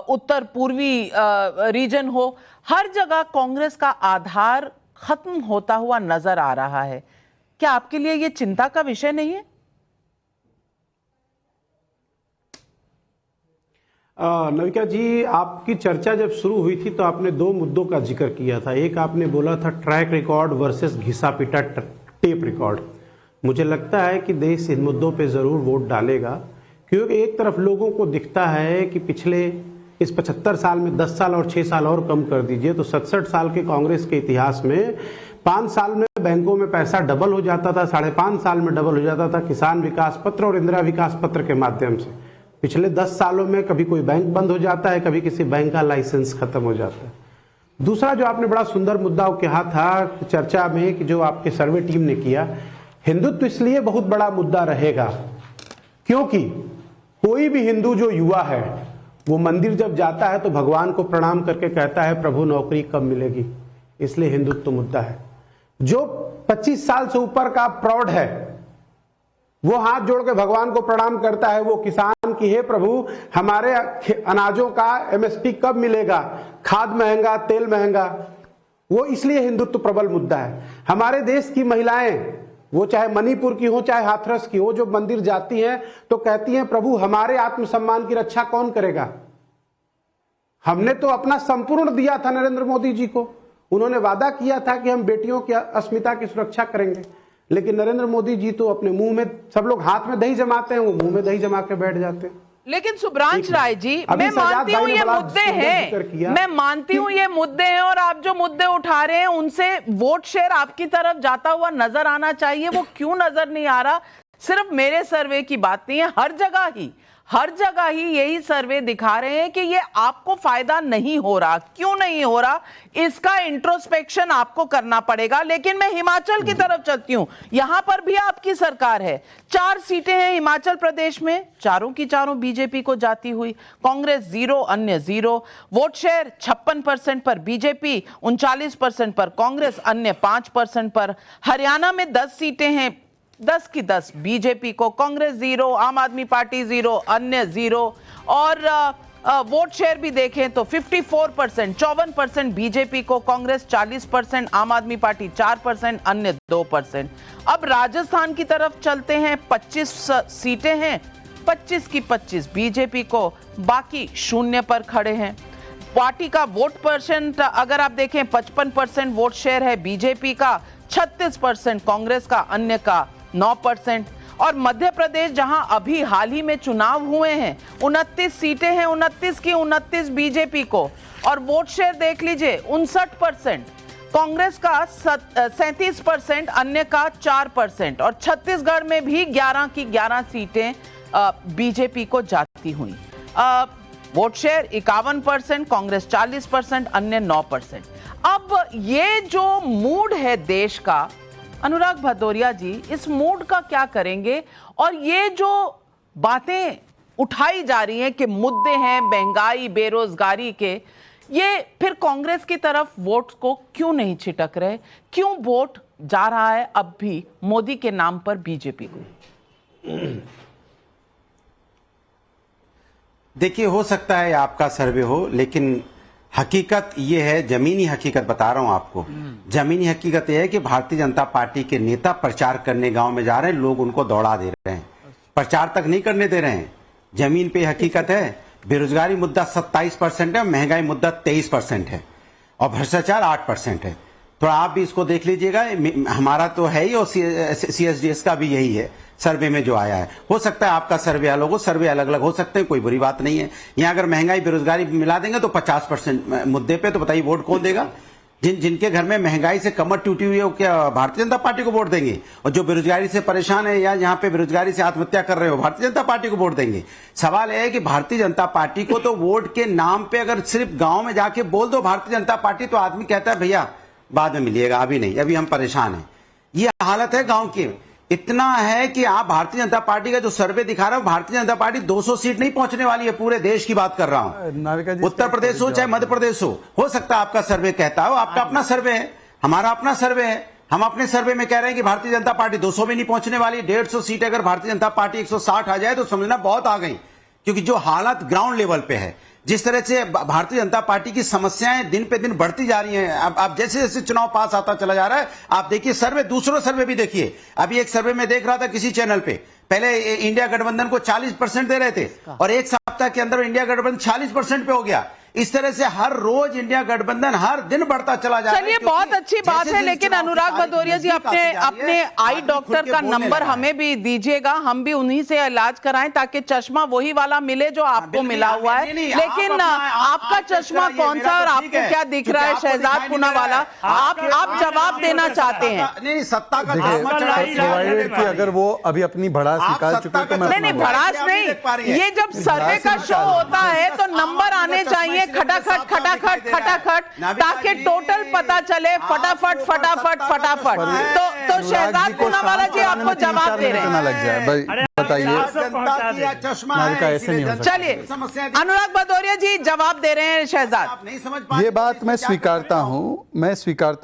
उत्तर पूर्वी रीजन हो। हर जगह कांग्रेस का आधार खत्म होता हुआ नजर आ रहा है। क्या आपके लिए यह चिंता का विषय नहीं है? नविका जी, आपकी चर्चा जब शुरू हुई थी तो आपने 2 मुद्दों का जिक्र किया था। एक आपने बोला था ट्रैक रिकॉर्ड वर्सेस घिसा पिटा टेप रिकॉर्ड। मुझे लगता है कि देश इन मुद्दों पे जरूर वोट डालेगा, क्योंकि एक तरफ लोगों को दिखता है कि पिछले इस 75 साल में 10 साल और 6 साल और कम कर दीजिए तो 67 साल के कांग्रेस के इतिहास में 5 साल में बैंकों में पैसा डबल हो जाता था, 5.5 साल में डबल हो जाता था किसान विकास पत्र और इंदिरा विकास पत्र के माध्यम से। पिछले 10 सालों में कभी कोई बैंक बंद हो जाता है, कभी किसी बैंक का लाइसेंस खत्म हो जाता है। दूसरा जो आपने बड़ा सुंदर मुद्दा कहा था चर्चा में कि जो आपके सर्वे टीम ने किया, हिंदुत्व इसलिए बहुत बड़ा मुद्दा रहेगा क्योंकि कोई भी हिंदू जो युवा है वो मंदिर जब जाता है तो भगवान को प्रणाम करके कहता है प्रभु नौकरी कब मिलेगी, इसलिए हिंदुत्व मुद्दा है। जो 25 साल से ऊपर का प्रौढ़ है वो हाथ जोड़ के भगवान को प्रणाम करता है, वो किसान की हे प्रभु हमारे अनाजों का एमएसपी कब मिलेगा, खाद महंगा तेल महंगा, वो इसलिए हिंदुत्व प्रबल मुद्दा है। हमारे देश की महिलाएं वो चाहे मणिपुर की हो चाहे हाथरस की हो, जो मंदिर जाती हैं तो कहती हैं प्रभु हमारे आत्मसम्मान की रक्षा कौन करेगा। हमने तो अपना संपूर्ण दिया था नरेंद्र मोदी जी को, उन्होंने वादा किया था कि हम बेटियों की अस्मिता की सुरक्षा करेंगे, लेकिन नरेंद्र मोदी जी तो अपने मुंह में, सब लोग हाथ में दही जमाते हैं, वो मुंह में दही जमा के बैठ जाते हैं। लेकिन सुब्रांश राय जी, मैं मानती हूँ ये मुद्दे हैं, मैं मानती हूँ ये मुद्दे हैं, और आप जो मुद्दे उठा रहे हैं उनसे वोट शेयर आपकी तरफ जाता हुआ नजर आना चाहिए। वो क्यों नजर नहीं आ रहा? सिर्फ मेरे सर्वे की बात नहीं है, हर जगह ही यही सर्वे दिखा रहे हैं कि ये आपको फायदा नहीं हो रहा। क्यों नहीं हो रहा, इसका इंट्रोस्पेक्शन आपको करना पड़ेगा। लेकिन मैं हिमाचल की तरफ चलती हूं, यहां पर भी आपकी सरकार है, 4 सीटें हैं हिमाचल प्रदेश में, चारों की चारों बीजेपी को जाती हुई, कांग्रेस 0, अन्य 0। वोट शेयर 56% पर बीजेपी, 39% पर कांग्रेस, अन्य 5% पर। हरियाणा में 10 सीटें हैं, 10 की 10 बीजेपी को, कांग्रेस 0, आम आदमी पार्टी 0, अन्य 0। और वोट शेयर भी देखें तो 54%, 54% बीजेपी को, कांग्रेस 40%, आम आदमी पार्टी 4%, अन्य 2%। अब राजस्थान की तरफ चलते हैं, 25 सीटें हैं, 25 की 25 बीजेपी को, बाकी 0 पर खड़े हैं। पार्टी का वोट परसेंट अगर आप देखें, 55% वोट शेयर है बीजेपी का, 36% कांग्रेस का, अन्य का 9%। और मध्य प्रदेश जहां अभी हाल ही में चुनाव हुए हैं, 29 सीटें हैं, 29 की 29 बीजेपी को, और वोट शेयर देख लीजिए 59%, कांग्रेस का 37%, अन्य का 4%। और छत्तीसगढ़ में भी 11 की 11 सीटें बीजेपी को जाती हुई। वोट शेयर 51%, कांग्रेस 40%, अन्य 9%। अब ये जो मूड है देश का, अनुराग भदौरिया जी, इस मूड का क्या करेंगे? और ये जो बातें उठाई जा रही हैं कि मुद्दे हैं महंगाई, बेरोजगारी के, ये फिर कांग्रेस की तरफ वोट को क्यों नहीं छिटक रहे? क्यों वोट जा रहा है अब भी मोदी के नाम पर बीजेपी को? देखिए, हो सकता है आपका सर्वे हो, लेकिन हकीकत ये है, जमीनी हकीकत बता रहा हूं आपको। जमीनी हकीकत ये है कि भारतीय जनता पार्टी के नेता प्रचार करने गांव में जा रहे हैं, लोग उनको दौड़ा दे रहे हैं, प्रचार तक नहीं करने दे रहे हैं। जमीन पे हकीकत है, बेरोजगारी मुद्दा 27% है, महंगाई मुद्दा 23% है, और भ्रष्टाचार 8% है। तो आप भी इसको देख लीजिएगा, हमारा तो है ही और CSDS का भी यही है सर्वे में जो आया है। हो सकता है आपका सर्वे अलग हो, सर्वे अलग अलग हो सकते हैं, कोई बुरी बात नहीं है। यहाँ अगर महंगाई बेरोजगारी मिला देंगे तो 50% मुद्दे पे, तो बताइए वोट कौन देगा? जिनके घर में महंगाई से कमर टूटी हुई है, वो क्या भारतीय जनता पार्टी को वोट देंगे? और जो बेरोजगारी से परेशान है या जहां पे बेरोजगारी से आत्महत्या कर रहे हो, भारतीय जनता पार्टी को वोट देंगे? सवाल यह है कि भारतीय जनता पार्टी को तो वोट के नाम पे अगर सिर्फ गांव में जाके बोल दो भारतीय जनता पार्टी, तो आदमी कहता है भैया बाद में मिलिएगा, अभी नहीं, अभी हम परेशान हैं। ये हालत है गांव की। इतना है कि आप भारतीय जनता पार्टी का जो सर्वे दिखा रहा है, भारतीय जनता पार्टी 200 सीट नहीं पहुंचने वाली है, पूरे देश की बात कर रहा हूं। उत्तर प्रदेश हो चाहे मध्य प्रदेश हो सकता है आपका सर्वे कहता हो, आपका अपना सर्वे है, हमारा अपना सर्वे है। हम अपने सर्वे में कह रहे हैं कि भारतीय जनता पार्टी 200 में नहीं पहुंचने वाली। 150 सीट अगर भारतीय जनता पार्टी 160 आ जाए तो समझना बहुत आ गई, क्योंकि जो हालत ग्राउंड लेवल पे है, जिस तरह से भारतीय जनता पार्टी की समस्याएं दिन पे दिन बढ़ती जा रही हैं। अब जैसे जैसे चुनाव पास आता चला जा रहा है, आप देखिए सर्वे, दूसरों सर्वे भी देखिए। अभी एक सर्वे में देख रहा था किसी चैनल पे, पहले इंडिया गठबंधन को 40% दे रहे थे, और एक सप्ताह के अंदर इंडिया गठबंधन 40% पे हो गया। इस तरह से हर रोज इंडिया गठबंधन हर दिन बढ़ता चला जा रहा है। चलिए, बहुत अच्छी बात है, लेकिन अनुराग भदौरिया जी, अपने आई डॉक्टर का नंबर हमें भी दीजिएगा, हम भी उन्हीं से इलाज कराएं, ताकि चश्मा वही वाला मिले जो आपको मिला हुआ है। लेकिन आपका चश्मा कौन सा और आपको क्या दिख रहा है शहजाद पूनावाला? आप जवाब देना चाहते हैं? नहीं, सत्ता का अगर वो अभी अपनी भड़ास निकाल चुके हैं तो नहीं, भड़ास नहीं, ये जब सर्वे का शो होता है तो नंबर आने चाहिए खटाखट खटाखट खटाखट, ताकि टोटल पता चले फटाफट फटाफट फटाफट। तो शहजाद पूनावाला जी आपको जवाब दे रहे हैं। लग जाए भाई, बताइए। ऐसे नहीं हो सकता। चलिए, अनुराग भदौरिया जी जवाब दे रहे हैं शहजाद। ये बात मैं स्वीकारता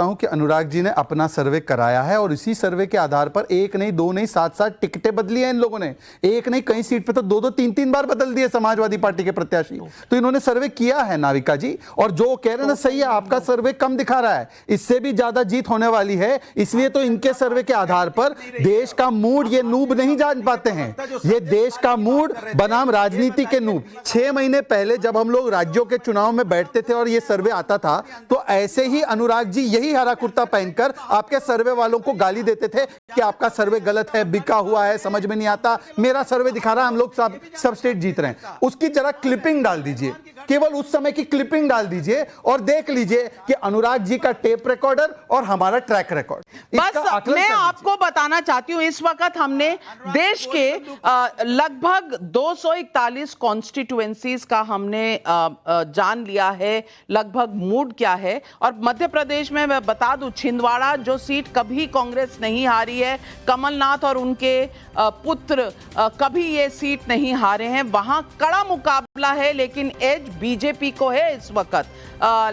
हूं कि अनुराग जी ने अपना सर्वे कराया है, और इसी सर्वे के आधार पर 1 नहीं 2 नहीं 7 टिकटें बदली हैं इन लोगों ने। 1 नहीं, कई सीट पे तो 2 3 बार बदल दिए समाजवादी पार्टी के प्रत्याशी। तो इन्होंने सर्वे किया है नाविका जी, और जो कह रहे हैं ना सही है, आपका सर्वे कम दिखा रहा है, इससे भी ज्यादा जीत होने वाली है। इसलिए तो इनके सर्वे के आधार पर देश का मूड ये नूब नहीं जान पाते हैं। हैं। ये देश का मूड बनाम राजनीति के नूब। 6 महीने पहले जब हम लोग राज्यों के चुनाव में बैठते थे और ये सर्वे आता था, तो ऐसे ही अनुराग जी यही हरा कुर्ता पहनकर आपके सर्वे वालों को गाली देते थे कि आपका सर्वे गलत है, बिका हुआ है, समझ में नहीं आता, मेरा सर्वे दिखा रहा है हम लोग सब स्टेट जीत रहे हैं। उसकी जरा क्लिपिंग डाल दीजिए, केवल उस समय की क्लिपिंग डाल दीजिए और देख लीजिए कि अनुराग जी का टेप रिकॉर्डर और हमारा ट्रैक रिकॉर्ड। बस मैं आपको बताना चाहती हूं, इस वक्त हमने देश के लगभग 241 कॉन्स्टिट्यूएंसीज का हमने जान लिया है, लगभग मूड क्या है। और मध्य प्रदेश में मैं बता दूं, छिंदवाड़ा जो सीट कभी कांग्रेस नहीं हारी है, कमलनाथ और उनके पुत्र कभी ये सीट नहीं हारे हैं, वहां कड़ा मुकाबला है, लेकिन एज बीजेपी को है इस वक्त।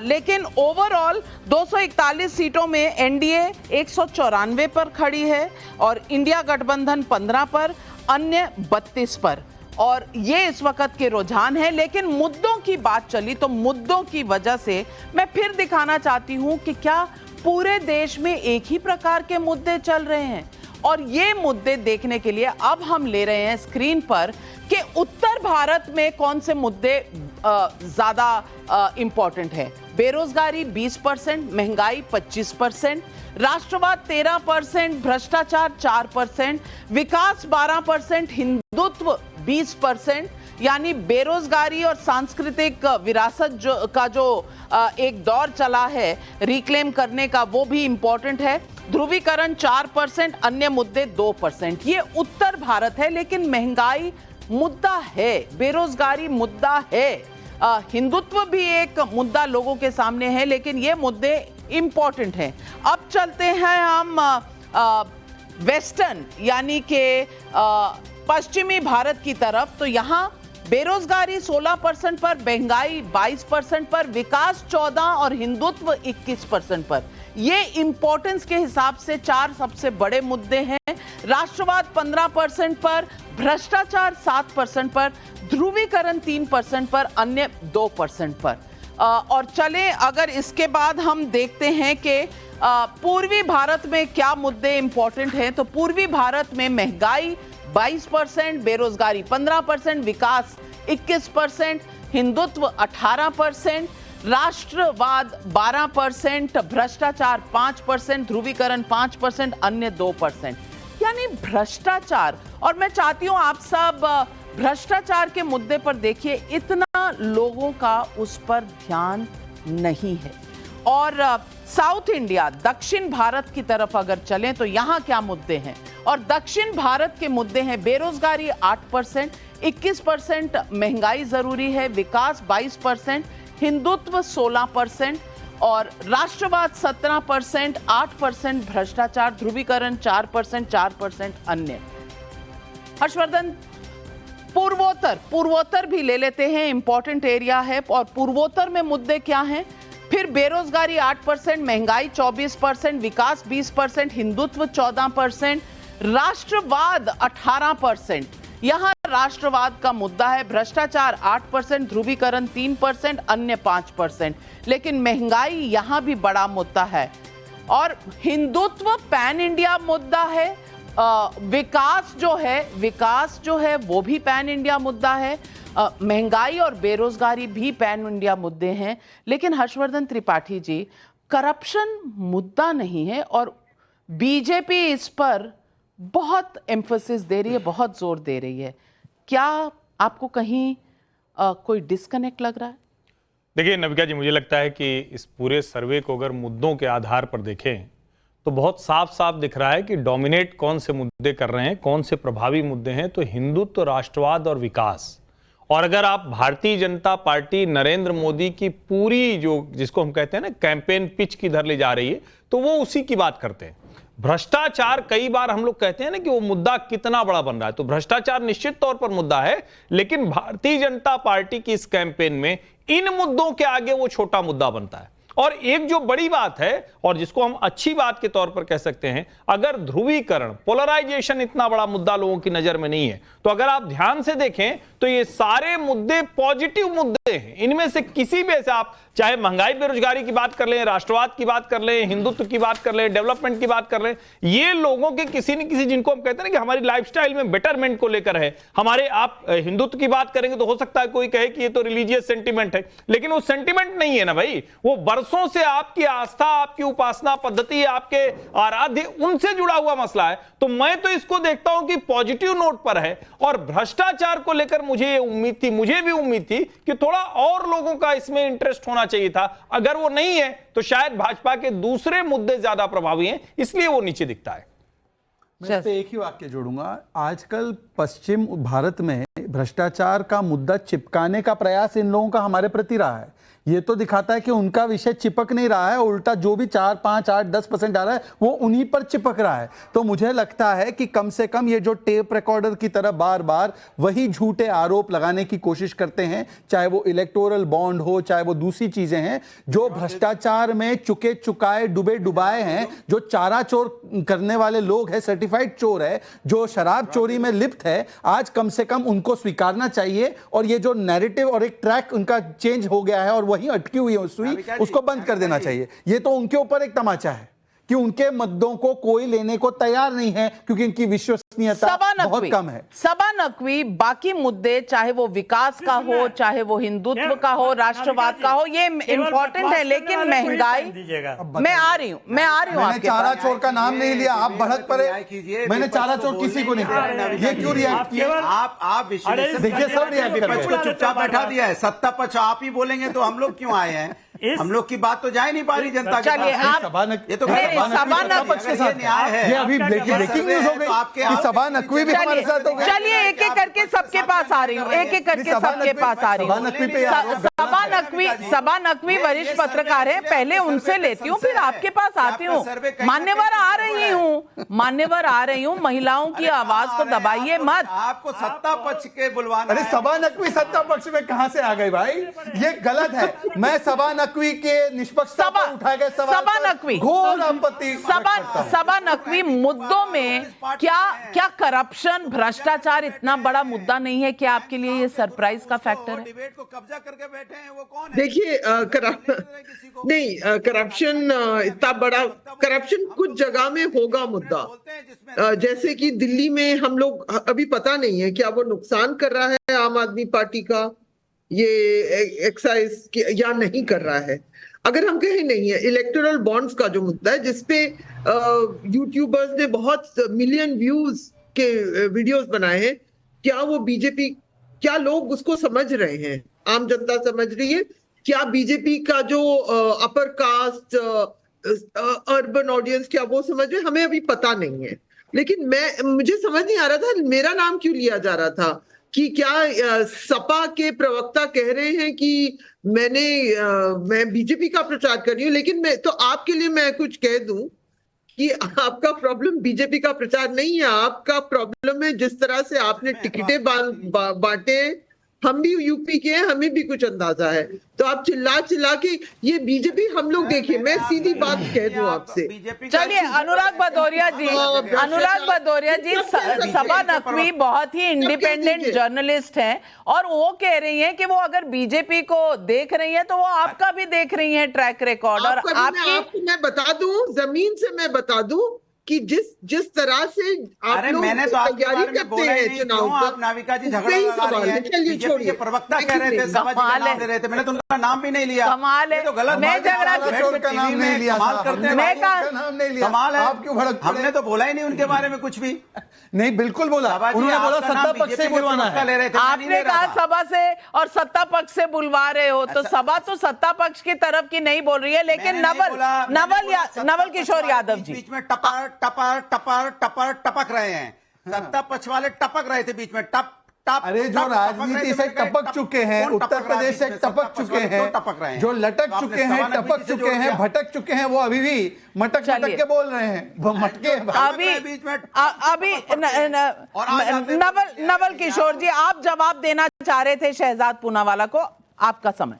लेकिन ओवरऑल 241 सीटों में एनडीए 194 पर खड़ी है और इंडिया गठबंधन 15 पर, अन्य 32 पर। और ये इस वक्त के रुझान है। लेकिन मुद्दों की बात चली तो मुद्दों की वजह से मैं फिर दिखाना चाहती हूं कि क्या पूरे देश में एक ही प्रकार के मुद्दे चल रहे हैं। और ये मुद्दे देखने के लिए अब हम ले रहे हैं स्क्रीन पर कि उत्तर भारत में कौन से मुद्दे ज्यादा इंपॉर्टेंट है। बेरोजगारी 20%, महंगाई 25%, राष्ट्रवाद 13%, भ्रष्टाचार 4%, विकास 12%, हिंदुत्व 20%। यानी बेरोजगारी और सांस्कृतिक विरासत जो एक दौर चला है रिक्लेम करने का, वो भी इंपॉर्टेंट है। ध्रुवीकरण 4%, अन्य मुद्दे 2%। ये उत्तर भारत है, लेकिन महंगाई मुद्दा है, बेरोजगारी मुद्दा है, हिंदुत्व भी एक मुद्दा लोगों के सामने है, लेकिन ये मुद्दे इंपॉर्टेंट हैं। अब चलते हैं हम वेस्टर्न यानी कि पश्चिमी भारत की तरफ। तो यहाँ बेरोजगारी 16% पर, महंगाई 22% पर, विकास 14% और हिंदुत्व 21% पर। ये इंपॉर्टेंस के हिसाब से 4 सबसे बड़े मुद्दे हैं। राष्ट्रवाद 15% पर, भ्रष्टाचार 7% पर, ध्रुवीकरण 3% पर, अन्य 2% पर। और चलें अगर इसके बाद हम देखते हैं कि पूर्वी भारत में क्या मुद्दे इंपॉर्टेंट हैं, तो पूर्वी भारत में महंगाई 22%, बेरोजगारी 15%, विकास 21%, हिंदुत्व 18%, राष्ट्रवाद 12%, भ्रष्टाचार 5%, ध्रुवीकरण 5%, अन्य 2%। यानी भ्रष्टाचार, और मैं चाहती हूं आप सब भ्रष्टाचार के मुद्दे पर देखिए, इतना लोगों का उस पर ध्यान नहीं है। और साउथ इंडिया, दक्षिण भारत की तरफ अगर चलें तो यहां क्या मुद्दे हैं, और दक्षिण भारत के मुद्दे हैं बेरोजगारी 8%, 21% महंगाई जरूरी है, विकास 22%, हिंदुत्व 16% और राष्ट्रवाद 17%, 8% भ्रष्टाचार, ध्रुवीकरण 4% अन्य। हर्षवर्धन, पूर्वोत्तर भी ले लेते हैं, इंपॉर्टेंट एरिया है। और पूर्वोत्तर में मुद्दे क्या हैं? फिर बेरोजगारी 8%, महंगाई 24%, विकास 20%, हिंदुत्व 14%, राष्ट्रवाद 18%। यहां राष्ट्रवाद का मुद्दा है। भ्रष्टाचार 8%, ध्रुवीकरण 3%, अन्य 5%। लेकिन महंगाई यहां भी बड़ा मुद्दा है। और हिंदुत्व पैन इंडिया मुद्दा है। विकास जो है वो भी पैन इंडिया मुद्दा है। महंगाई और बेरोजगारी भी पैन इंडिया मुद्दे हैं। लेकिन हर्षवर्धन त्रिपाठी जी, करप्शन मुद्दा नहीं है और बीजेपी इस पर बहुत एम्फेसिस दे रही है, बहुत जोर दे रही है। क्या आपको कहीं कोई डिस्कनेक्ट लग रहा है? देखिए नविका जी, मुझे लगता है कि इस पूरे सर्वे को अगर मुद्दों के आधार पर देखें तो बहुत साफ साफ दिख रहा है कि डोमिनेट कौन से मुद्दे कर रहे हैं, कौन से प्रभावी मुद्दे हैं। तो हिंदुत्व, राष्ट्रवाद और विकास। और अगर आप भारतीय जनता पार्टी नरेंद्र मोदी की पूरी जो जिसको हम कहते हैं ना कैंपेन पिच किधर ले जा रही है, तो वो उसी की बात करते हैं। भ्रष्टाचार, कई बार हम लोग कहते हैं ना कि वो मुद्दा कितना बड़ा बन रहा है, तो भ्रष्टाचार निश्चित तौर पर मुद्दा है, लेकिन भारतीय जनता पार्टी की इस कैंपेन में इन मुद्दों के आगे वो छोटा मुद्दा बनता है। और एक जो बड़ी बात है और जिसको हम अच्छी बात के तौर पर कह सकते हैं, अगर ध्रुवीकरण, पोलराइजेशन इतना बड़ा मुद्दा लोगों की नजर में नहीं है, तो अगर आप ध्यान से देखें तो ये सारे मुद्दे पॉजिटिव मुद्दे हैं। इनमें से किसी भी से आप चाहे महंगाई बेरोजगारी की बात कर लें, राष्ट्रवाद की बात कर लें, हिंदुत्व की बात कर लें, डेवलपमेंट की बात कर लें, ये लोगों के किसी न किसी, जिनको हम कहते हैं कि हमारी लाइफस्टाइल में बेटरमेंट को लेकर है, हमारे, आप हिंदुत्व की बात करेंगे तो हो सकता है कोई कहे कि ये तो रिलीजियस सेंटिमेंट है, लेकिन वो सेंटिमेंट नहीं है ना भाई, वो बरसों से आपकी आस्था, आपकी उपासना पद्धति, आपके आराध्य, उनसे जुड़ा हुआ मसला है। तो मैं तो इसको देखता हूं कि पॉजिटिव नोट पर है। और भ्रष्टाचार को लेकर मुझे ये उम्मीद थी, मुझे भी उम्मीद थी कि थोड़ा और लोगों का इसमें इंटरेस्ट होना चाहिए था। अगर वो नहीं है तो शायद भाजपा के दूसरे मुद्दे ज्यादा प्रभावी हैं, इसलिए वो नीचे दिखता है। मैं इस पे एक ही वाक्य जोड़ूंगा। आजकल पश्चिम भारत में भ्रष्टाचार का मुद्दा चिपकाने का प्रयास इन लोगों का हमारे प्रति रहा है। ये तो दिखाता है कि उनका विषय चिपक नहीं रहा है, उल्टा जो भी 4, 5, 8, 10% आ रहा है वो उन्हीं पर चिपक रहा है। तो मुझे लगता है कि कम से कम ये जो टेप रिकॉर्डर की तरह बार बार वही झूठे आरोप लगाने की कोशिश करते हैं, चाहे वो इलेक्टोरल बॉन्ड हो, चाहे वो दूसरी चीजें हैं, जो भ्रष्टाचार में चुके चुकाए डूबे डुबाए हैं, जो चारा चोर करने वाले लोग हैं, सर्टिफाइड चोर है, जो शराब चोरी में लिप्त है, आज कम से कम उनको स्वीकारना चाहिए। और ये जो नैरेटिव और एक ट्रैक उनका चेंज हो गया है और वहीं अटकी हुई है सुई, उसको बंद कर देना चाहिए। ये तो उनके ऊपर एक तमाचा है कि उनके मुद्दों को कोई लेने को तैयार नहीं है, क्योंकि इनकी विश्वसनीयता बहुत कम है। सबा नकवी, बाकी मुद्दे चाहे वो विकास का हो, चाहे वो हिंदुत्व का हो, राष्ट्रवाद का हो, ये इंपॉर्टेंट है, लेकिन महंगाई, मैं आ रही हूँ मैंने चारा चोर का नाम नहीं लिया, आप बढ़त पड़े, मैंने चारा चोर किसी को नहीं किया। ये क्यों रिएक्ट किया? आप देखिए सब रिएक्ट कर रहे हैं। चुपचाप बैठा दिया है। सत्ता पक्ष आप ही बोलेंगे तो हम लोग क्यों आए हैं? हम लोग की बात तो जा ही नहीं पा रही जनता के पास। ये तो न्याय है। ये अभी ब्रेकिंग न्यूज हो गई कि सबा नकवी भी हमारे साथ हो गए। चलिए एक एक करके सबके पास आ रही हूँ, एक एक करके सबके पास आ रही हूँ। सबा नकवी वरिष्ठ पत्रकार है, पहले उनसे लेती हूँ, फिर आपके पास आती हूँ। मान्यवर आ रही हूँ, महिलाओं की आवाज को दबाइए मत। आपको सत्ता पक्ष के बुलवाना। अरे सबा नकवी सत्ता पक्ष में कहां से आ गए भाई? ये गलत है। मैं सबा नकवी के निष्पक्षता पर उठाए गए सवाल पर घोर आपत्ति। सबा नकवी, मुद्दों में क्या करप्शन, भ्रष्टाचार इतना बड़ा मुद्दा नहीं है कि आपके लिए ये सरप्राइज का फैक्टर है? डिबेट को कब्जा करके बैठे हैं वो कौन है? देखिए करप्शन इतना बड़ा, करप्शन कुछ जगह में होगा मुद्दा। जैसे कि दिल्ली में हम लोग अभी पता नहीं है क्या वो नुकसान कर रहा है आम आदमी पार्टी का ये एक्साइज या नहीं कर रहा है। अगर हम कहें नहीं है, इलेक्टोरल बॉन्ड्स का जो मुद्दा है जिसपे यूट्यूबर्स ने बहुत मिलियन व्यूज के वीडियोस बनाए हैं, क्या वो बीजेपी, क्या लोग उसको समझ रहे हैं? आम जनता समझ रही है क्या? बीजेपी का जो अपर कास्ट अर्बन ऑडियंस, क्या वो समझ रहे? हमें अभी पता नहीं है। लेकिन मुझे समझ नहीं आ रहा था मेरा नाम क्यों लिया जा रहा था कि क्या सपा के प्रवक्ता कह रहे हैं कि मैं बीजेपी का प्रचार कर रही हूँ। लेकिन मैं तो आपके लिए मैं कुछ कह दूं कि आपका प्रॉब्लम बीजेपी का प्रचार नहीं है, आपका प्रॉब्लम है जिस तरह से आपने टिकटें बांटे। हम भी यूपी के हैं, हमें भी कुछ अंदाजा है। तो आप चिल्ला के ये बीजेपी, हम लोग देखिए, मैं सीधी बात कह दूं आपसे। चलिए अनुराग भदौरिया जी, सबा नकवी बहुत ही इंडिपेंडेंट जर्नलिस्ट हैं और वो कह रही हैं कि वो अगर बीजेपी को देख रही हैं तो वो आपका भी देख रही हैं ट्रैक रिकॉर्ड। और आपकी मैं बता दूं, जमीन से मैं बता दूं कि जिस तरह से आप लोग तैयारी करते हैं चुनाव, आप नाविका जी झगड़ा लगा रही हैं। चलिए छोड़िए, प्रवक्ता कह रहे थे, सभा जी का नाम ले रहे थे, मैंने तो उनका नाम भी नहीं लिया। कमाल है, तो गलत मैं झगड़ा का नाम नहीं लिया, कमाल है, आप क्यों भड़क? हमने तो बोला ही नहीं उनके बारे में कुछ भी नहीं। बिल्कुल बोला, उन्होंने बोला सत्ता पक्ष से बुलवाना है। आपने कहा सभा से और सत्ता पक्ष से बुलवा रहे हो, तो सभा तो सत्ता पक्ष की तरफ की नहीं बोल रही है। लेकिन नवल किशोर यादव जी बीच में टपर टपक रहे हैं। सत्ता पक्ष वाले टपक रहे थे बीच में, टप। अरे जो राजनीति से टपक चुके हैं, उत्तर प्रदेश से टपक चुके हैं, जो लटक चुके हैं, टपक चुके हैं, भटक चुके हैं, वो अभी भी मटक के बोल रहे हैं, मटके अभी नवल किशोर जी, आप जवाब देना चाह रहे थे शहजाद पूनावाला को, आपका समय।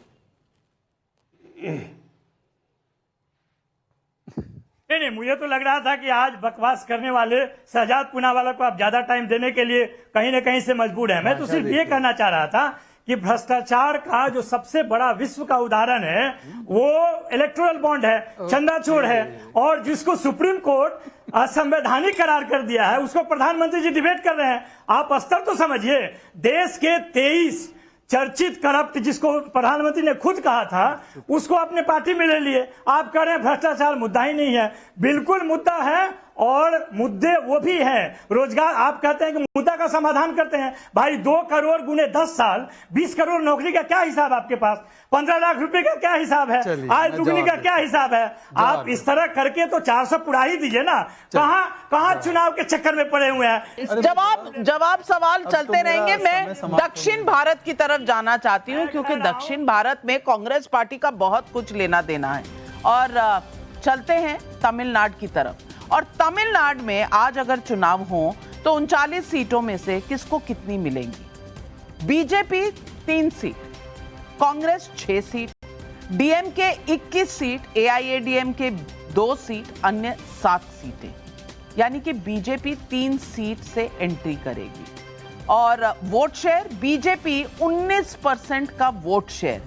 नहीं, मुझे तो लग रहा था कि आज बकवास करने वाले शहजाद पूनावाला को आप ज्यादा टाइम देने के लिए कहीं न कहीं से मजबूर है। मैं तो सिर्फ ये कहना चाह रहा था कि भ्रष्टाचार का जो सबसे बड़ा विश्व का उदाहरण है वो इलेक्टोरल बॉन्ड है, चंदाचोर है, और जिसको सुप्रीम कोर्ट असंवैधानिक करार कर दिया है उसको प्रधानमंत्री जी डिबेट कर रहे हैं। आप स्तर तो समझिए, देश के 23 चर्चित करप्ट जिसको प्रधानमंत्री ने खुद कहा था उसको अपने पार्टी में ले लिए। आप कह रहे हैं भ्रष्टाचार मुद्दा ही नहीं है। बिल्कुल मुद्दा है, और मुद्दे वो भी हैं। रोजगार, आप कहते हैं कि मुद्दा का समाधान करते हैं। भाई 2 करोड़ गुने 10 साल 20 करोड़ नौकरी का क्या हिसाब आपके पास? 15 लाख रुपए का क्या हिसाब है? आय दुगनी का क्या हिसाब है? आप इस तरह करके तो 400 पुरा ही दीजिए ना। कहाँ चुनाव के चक्कर में पड़े हुए हैं? जवाब सवाल चलते रहेंगे। मैं दक्षिण भारत की तरफ जाना चाहती हूँ क्योंकि दक्षिण भारत में कांग्रेस पार्टी का बहुत कुछ लेना देना है। और चलते हैं तमिलनाडु की तरफ। और तमिलनाडु में आज अगर चुनाव हो तो 39 सीटों में से किसको कितनी मिलेंगी? BJP 3 seat, Congress 6 seat, DMK 21 seat, AIADMK 2 seat, अन्य 7 सीटें। यानी कि बीजेपी 3 सीट से एंट्री करेगी। और वोट शेयर, बीजेपी 19% का वोट शेयर,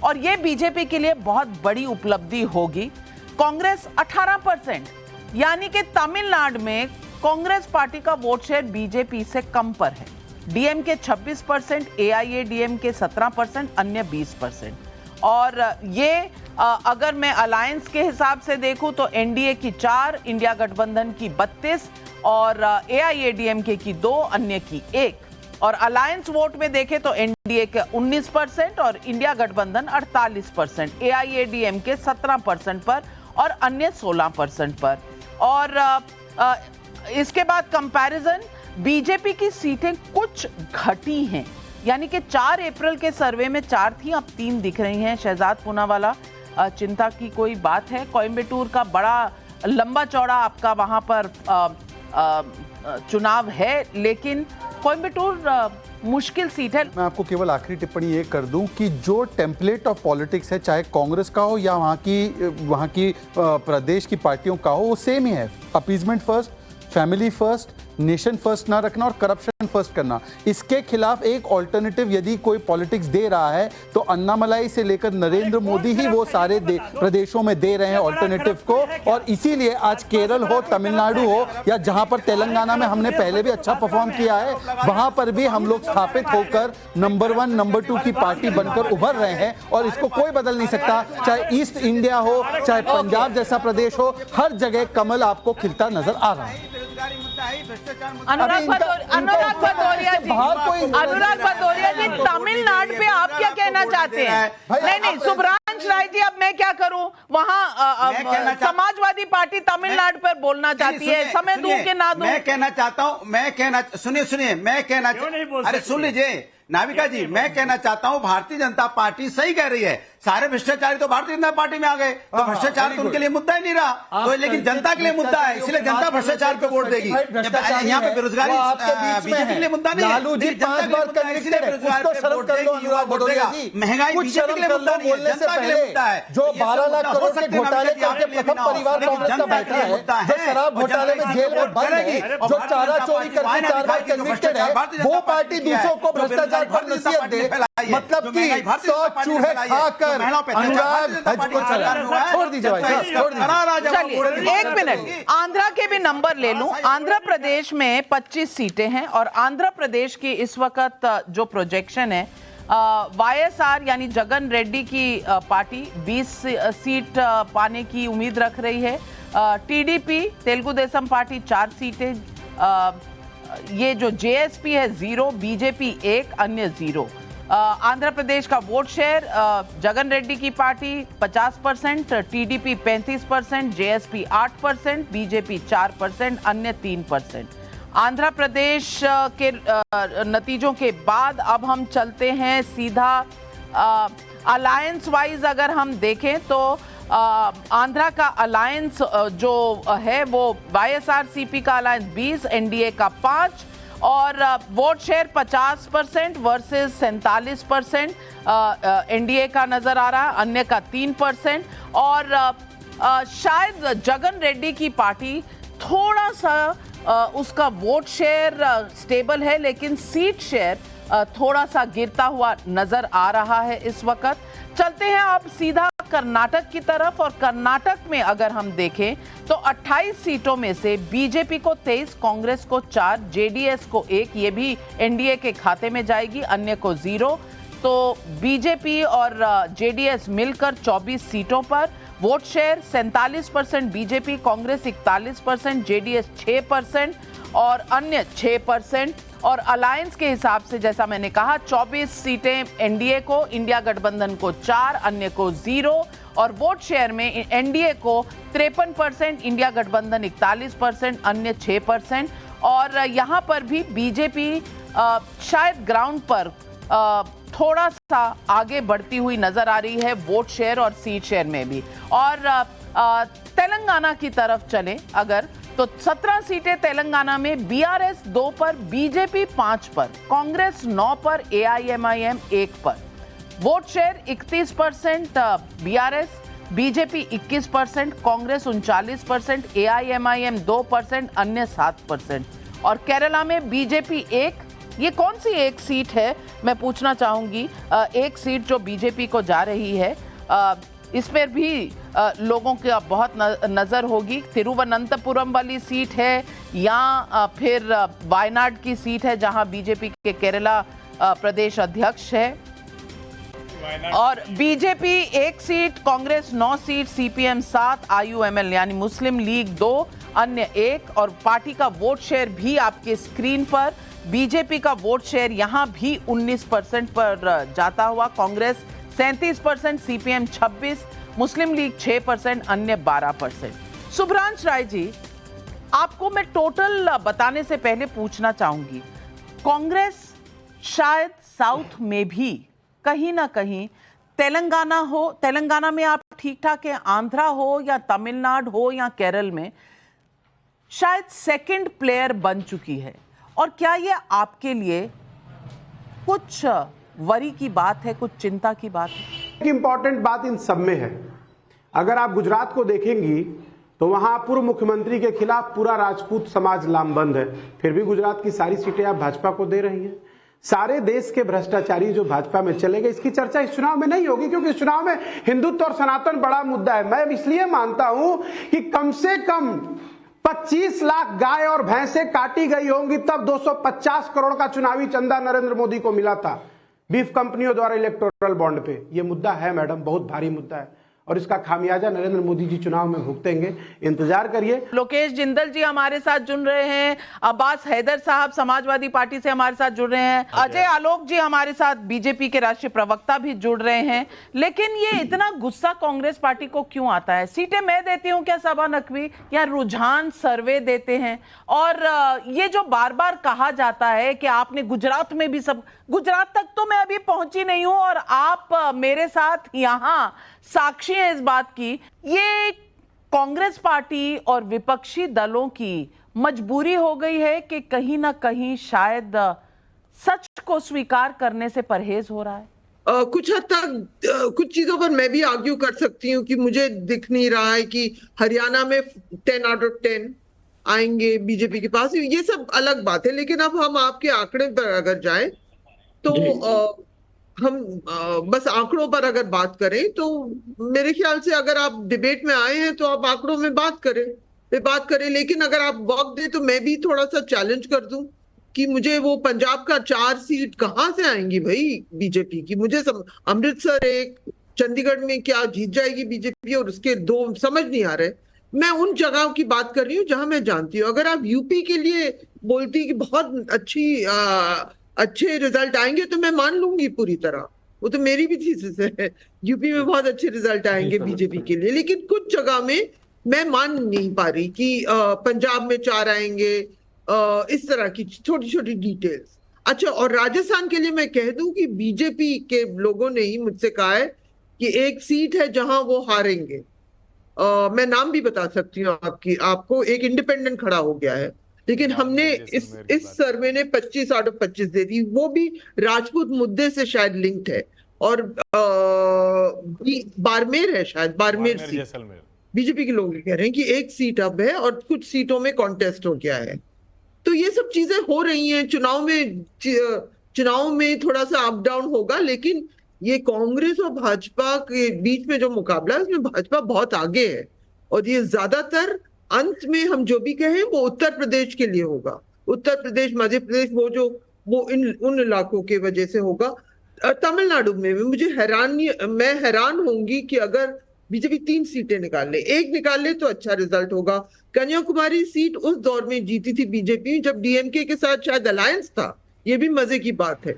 और यह बीजेपी के लिए बहुत बड़ी उपलब्धि होगी। कांग्रेस 18%, यानी कि तमिलनाडु में कांग्रेस पार्टी का वोट शेयर बीजेपी से कम पर है। डीएमके 26%, एआईएडीएमके 17%, अन्य 20%। और ये अगर मैं अलायंस के हिसाब से देखूं तो एनडीए की 4, इंडिया गठबंधन की 32 और एआईएडीएमके की 2, अन्य की 1। और अलायंस वोट में देखें तो एनडीए के 19% और इंडिया गठबंधन 48%, एआईएडीएमके 17% पर और अन्य 16% पर। और इसके बाद कंपैरिजन, बीजेपी की सीटें कुछ घटी हैं, यानी कि 4 अप्रैल के सर्वे में 4 थी, अब 3 दिख रही हैं। शहजाद पूनावाला, चिंता की कोई बात है? कोयम्बटूर का बड़ा लंबा चौड़ा आपका वहां पर चुनाव है, लेकिन कोयम्बटूर मुश्किल सीट है। मैं आपको केवल आखिरी टिप्पणी ये कर दूं कि जो टेम्पलेट ऑफ पॉलिटिक्स है, चाहे कांग्रेस का हो या वहाँ की प्रदेश की पार्टियों का हो, वो सेम ही है। Appeasement first, family first, nation first ना रखना और करप्शन फर्स्ट करना। इसके खिलाफ एक ऑल्टरनेटिव यदि कोई पॉलिटिक्स दे रहा है तो अन्नामलाई से लेकर नरेंद्र मोदी ही वो सारे प्रदेशों में दे रहे हैं ऑल्टरनेटिव को। और इसीलिए आज केरल हो, तमिलनाडु हो या जहां पर तेलंगाना में हमने पहले भी अच्छा परफॉर्म किया है, वहां पर भी हम लोग स्थापित होकर नंबर 1, नंबर 2 की पार्टी बनकर उभर रहे हैं। और इसको कोई बदल नहीं सकता, चाहे ईस्ट इंडिया हो, चाहे पंजाब जैसा प्रदेश हो, हर जगह कमल आपको खिलता नजर आ रहा है। अनुराग भदौरिया जी, तमिलनाडु पे आप क्या कहना चाहते हैं? नहीं, सुब्रांश राय जी, अब मैं क्या करूं? वहां समाजवादी पार्टी तमिलनाडु पर बोलना चाहती है, समय दूं कि ना दूं? मैं कहना चाहता हूं, सुनिए, मैं कहना, अरे सुन लीजिए नाविका जी, मैं कहना चाहता हूं भारतीय जनता पार्टी सही कह रही है। सारे भ्रष्टाचारी तो भारतीय जनता पार्टी में आ गए, तो भ्रष्टाचार तो उनके लिए मुद्दा ही नहीं रहा, तो लेकिन जनता के लिए मुद्दा है, इसलिए जनता भ्रष्टाचार पे वोट देगी। यहाँ पे बेरोजगारी बीजेपी के लिए मुद्दा नहीं है, महंगाई बीजेपी के लिए मुद्दा नहीं है, जनता के लिए मुद्दा है। जो 12 लाख करोड़ के घोटाले करके प्रथम परिवार कांग्रेस का बैठा है, जो शराब घोटाले में जेल में बंद है, जो चारा चोरी करके 4 बार कन्विक्टेड है, वो पार्टी दूसरों को भ्रष्टाचार पर नसीहत दे। मतलब कि 100 चूहे खाकर अनुराग हज को छोड़ दीजिए भाई, छोड़ दीजिए। चलिए 1 मिनट, आंध्रा के भी नंबर ले लूं। आंध्र प्रदेश में 25 सीटें हैं और आंध्र प्रदेश की इस वक्त जो प्रोजेक्शन है, वाईएसआर यानी जगन रेड्डी की पार्टी 20 सीट पाने की उम्मीद रख रही है। टीडीपी तेलुगु देशम पार्टी 4 सीटें, ये जो जेएसपी है 0, बीजेपी 1, अन्य 0। आंध्र प्रदेश का वोट शेयर, जगन रेड्डी की पार्टी 50%, टीडीपी 35%, जेएसपी 8%, बीजेपी 4%, अन्य 3%। आंध्र प्रदेश के नतीजों के बाद अब हम चलते हैं सीधा अलायंस वाइज। अगर हम देखें तो आंध्रा का अलायंस जो है वो वाईएसआरसीपी का अलायंस 20, एनडीए का 5 और वोट शेयर 50% वर्सेस 47% एनडीए का नजर आ रहा है, अन्य का 3%। और शायद जगन रेड्डी की पार्टी थोड़ा सा उसका वोट शेयर स्टेबल है, लेकिन सीट शेयर थोड़ा सा गिरता हुआ नजर आ रहा है इस वक्त। चलते हैं आप सीधा कर्नाटक की तरफ, और कर्नाटक में अगर हम देखें तो 28 सीटों में से बीजेपी को 23, कांग्रेस को 4, जेडीएस को 1, ये भी एनडीए के खाते में जाएगी, अन्य को 0। तो बीजेपी और जेडीएस मिलकर 24 सीटों पर vote share 47% BJP, Congress 41%, JDS 6% और अन्य 6%। और अलायंस के हिसाब से जैसा मैंने कहा 24 सीटें एनडीए को, इंडिया गठबंधन को 4, अन्य को 0। और वोट शेयर में एनडीए को 53%, इंडिया गठबंधन 41%, अन्य 6%। और यहाँ पर भी बीजेपी शायद ग्राउंड पर थोड़ा सा आगे बढ़ती हुई नजर आ रही है वोट शेयर और सीट शेयर में भी। और तेलंगाना की तरफ चले अगर, तो 17 सीटें तेलंगाना में, बीआरएस 2 पर, बीजेपी 5 पर, कांग्रेस 9 पर, एआईएमआईएम 1 पर। Vote share 31% BRS, BJP 21%, Congress 39%, AIMIM 2%, अन्य 7%। और केरला में बीजेपी 1, ये कौन सी एक सीट है मैं पूछना चाहूंगी, एक सीट जो बीजेपी को जा रही है, इस पर भी लोगों की बहुत नजर होगी। तिरुवनंतपुरम वाली सीट है या फिर वायनाड की सीट है जहां बीजेपी के केरला प्रदेश अध्यक्ष है। और BJP 1 seat, Congress 9 seat, CPM 7, IUML यानी मुस्लिम लीग 2, अन्य 1। और पार्टी का वोट शेयर भी आपके स्क्रीन पर, बीजेपी का वोट शेयर यहां भी 19% पर जाता हुआ, कांग्रेस 37%, सीपीएम 26%, मुस्लिम लीग 6%, अन्य 12%। सुभ्रांश राय जी, आपको मैं टोटल बताने से पहले पूछना चाहूंगी, कांग्रेस शायद साउथ में भी कहीं ना कहीं, तेलंगाना में आप ठीक ठाक है, आंध्रा हो या तमिलनाडु हो या केरल में, शायद सेकंड प्लेयर बन चुकी है। और क्या ये आपके लिए कुछ वरी की बात है, कुछ चिंता की बात है? एक इंपॉर्टेंट बात इन सब में है, अगर आप गुजरात को देखेंगी तो वहां पूर्व मुख्यमंत्री के खिलाफ पूरा राजपूत समाज लामबंद है, फिर भी गुजरात की सारी सीटें आप भाजपा को दे रही हैं। सारे देश के भ्रष्टाचारी जो भाजपा में चले गए, इसकी चर्चा इस चुनाव में नहीं होगी, क्योंकि इस चुनाव में हिंदुत्व और सनातन बड़ा मुद्दा है। मैं इसलिए मानता हूं कि कम से कम 25 लाख गाय और भैंसें काटी गई होंगी, तब 250 करोड़ का चुनावी चंदा नरेंद्र मोदी को मिला था बीफ कंपनियों द्वारा इलेक्टोरल बॉन्ड पे। ये मुद्दा है मैडम, बहुत भारी मुद्दा है, और इसका खामियाजा नरेंद्र मोदी जी चुनाव में भुगतेंगे, इंतजार करिए। लोकेश जिंदल जी हमारे साथ जुड़ रहे हैं, अब्बास हैदर साहब समाजवादी पार्टी से हमारे साथ जुड़ रहे हैं, अजय आलोक जी हमारे साथ बीजेपी के राष्ट्रीय प्रवक्ता भी जुड़ रहे हैं। लेकिन ये इतना गुस्सा कांग्रेस पार्टी को क्यों आता है? सीटें मैं देती हूं क्या सबा नकवी, या रुझान सर्वे देते हैं? और ये जो बार बार कहा जाता है कि आपने गुजरात में भी सब, गुजरात तक तो मैं अभी पहुंची नहीं हूं और आप मेरे साथ यहां साक्षी है इस बात की, ये कांग्रेस पार्टी और विपक्षी दलों की मजबूरी हो गई है कि कहीं ना कहीं शायद सच को स्वीकार करने से परहेज हो रहा है। कुछ हद तक कुछ चीजों पर मैं भी आर्ग्यू कर सकती हूँ कि मुझे दिख नहीं रहा है कि हरियाणा में 10 आउट ऑफ 10 आएंगे बीजेपी के पास, ये सब अलग बात है। लेकिन अब हम आपके आंकड़े पर अगर जाएं तो हम बस आंकड़ों पर अगर बात करें तो मेरे ख्याल से अगर आप डिबेट में आए हैं तो आप आंकड़ों में बात करें। लेकिन अगर आप वक्त दें तो मैं भी थोड़ा सा चैलेंज कर दूं कि मुझे वो पंजाब का 4 सीट कहां से आएंगी भाई बीजेपी की, मुझे अमृतसर 1, चंडीगढ़ में क्या जीत जाएगी बीजेपी और उसके 2 समझ नहीं आ रहे। मैं उन जगहों की बात कर रही हूँ जहां मैं जानती हूँ। अगर आप यूपी के लिए बोलती कि बहुत अच्छे रिजल्ट आएंगे तो मैं मान लूंगी पूरी तरह, वो तो मेरी भी थीसिस है, यूपी में बहुत अच्छे रिजल्ट आएंगे बीजेपी के लिए। लेकिन कुछ जगह में मैं मान नहीं पा रही कि पंजाब में 4 आएंगे, इस तरह की छोटी छोटी डिटेल्स। अच्छा, और राजस्थान के लिए मैं कह दूं कि बीजेपी के लोगों ने ही मुझसे कहा है कि 1 सीट है जहां वो हारेंगे। मैं नाम भी बता सकती हूँ आपको, एक इंडिपेंडेंट खड़ा हो गया है, लेकिन हमने इस सर्वे ने 25 आउट ऑफ 25 दे दी, वो भी राजपूत मुद्दे से शायद लिंक्ड है। और बाड़मेर है शायद, बाड़मेर सीट, बीजेपी के लोग कह रहे हैं कि एक सीट अब है और कुछ सीटों में कॉन्टेस्ट हो गया है। तो ये सब चीजें हो रही हैं। चुनाव में थोड़ा सा अप डाउन होगा, लेकिन ये कांग्रेस और भाजपा के बीच में जो मुकाबला है उसमें भाजपा बहुत आगे है, और ये ज्यादातर अंत में हम जो भी कहें वो उत्तर प्रदेश के लिए होगा। उत्तर प्रदेश, मध्य प्रदेश, वो उन इलाकों के वजह से होगा। तमिलनाडु में मैं हैरान होंगी कि अगर बीजेपी 3 सीटें निकाल ले, 1 निकाल ले तो अच्छा रिजल्ट होगा। कन्याकुमारी सीट उस दौर में जीती थी बीजेपी जब डीएमके के साथ शायद अलायंस था। ये भी मजे की बात है।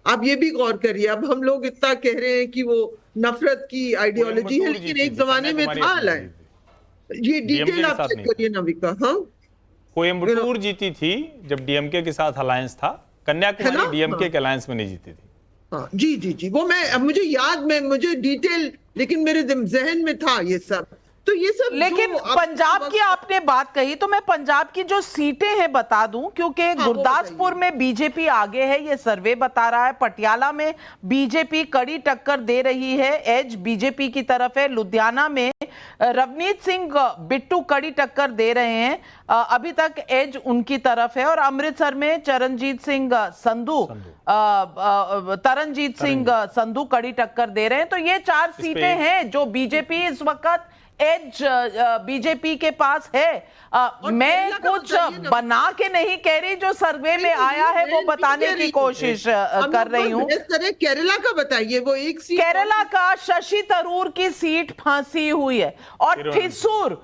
आप ये भी गौर करिए, अब हम लोग इतना कह रहे हैं कि वो नफरत की आइडियोलॉजी है, लेकिन एक जमाने में था अलायंस। ये डिटेल आप चेक करिए नविका। हाँ, कोयम्बटूर जीती थी जब डीएमके के साथ अलायंस था, कन्याकुमारी डीएमके के अलायंस में नहीं जीती थी। हाँ जी, वो मुझे डिटेल, लेकिन मेरे जहन में था ये सब। तो ये सब, लेकिन पंजाब की आपने बात कही तो मैं पंजाब की जो सीटें हैं बता दूं, क्योंकि गुरदासपुर में बीजेपी आगे है, ये सर्वे बता रहा है। पटियाला में बीजेपी कड़ी टक्कर दे रही है, एज बीजेपी की तरफ है। लुधियाना में रवनीत सिंह बिट्टू कड़ी टक्कर दे रहे हैं, अभी तक एज उनकी तरफ है। और अमृतसर में तरनजीत सिंह संधू कड़ी टक्कर दे रहे हैं। तो ये 4 सीटें हैं जो बीजेपी इस वक्त एज बीजेपी के पास है। मैं कुछ बना के नहीं कह रही, जो सर्वे में आया है वो बताने की कोशिश कर रही हूँ। केरला का बताइए, वो एक सीट, केरला का शशि थरूर की सीट फांसी हुई है, और थ्रिसूर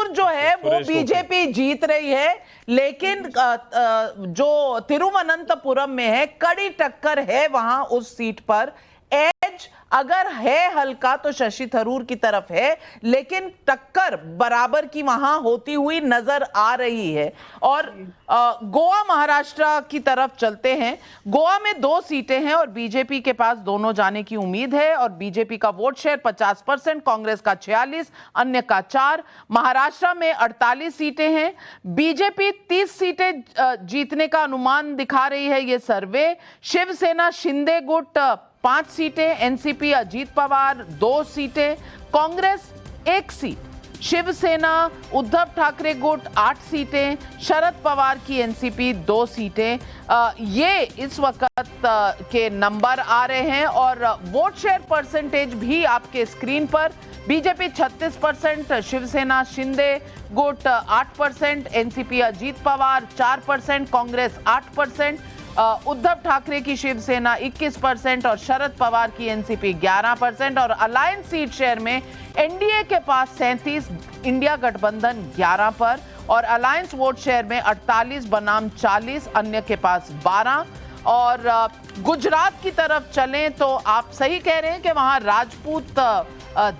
जो है वो बीजेपी जीत रही है, लेकिन जो तिरुवनंतपुरम में है कड़ी टक्कर है वहां उस सीट पर। एज अगर है हल्का तो शशि थरूर की तरफ है, लेकिन टक्कर बराबर की वहां होती हुई नजर आ रही है। और गोवा महाराष्ट्र की तरफ चलते हैं। गोवा में 2 सीटें हैं और बीजेपी के पास दोनों जाने की उम्मीद है, और बीजेपी का वोट शेयर 50%, कांग्रेस का 46, अन्य का 4। महाराष्ट्र में 48 सीटें हैं, बीजेपी 30 सीटें जीतने का अनुमान दिखा रही है ये सर्वे। शिवसेना शिंदे गुट 5 सीटें, एनसीपी अजीत पवार 2 सीटें, कांग्रेस 1 सीट, शिवसेना उद्धव ठाकरे गुट 8 सीटें, शरद पवार की एनसीपी 2 सीटें। ये इस वक्त के नंबर आ रहे हैं। और वोट शेयर परसेंटेज भी आपके स्क्रीन पर, बीजेपी 36%, शिवसेना शिंदे गुट 8%, एनसीपी अजीत पवार 4%, कांग्रेस 8%, उद्धव ठाकरे की शिवसेना 21% और शरद पवार की एनसीपी 11%। और अलायंस सीट शेयर में एनडीए के पास 37, इंडिया गठबंधन 11 पर, और अलायंस वोट शेयर में 48 बनाम 40, अन्य के पास 12। और गुजरात की तरफ चलें तो आप सही कह रहे हैं कि वहां राजपूत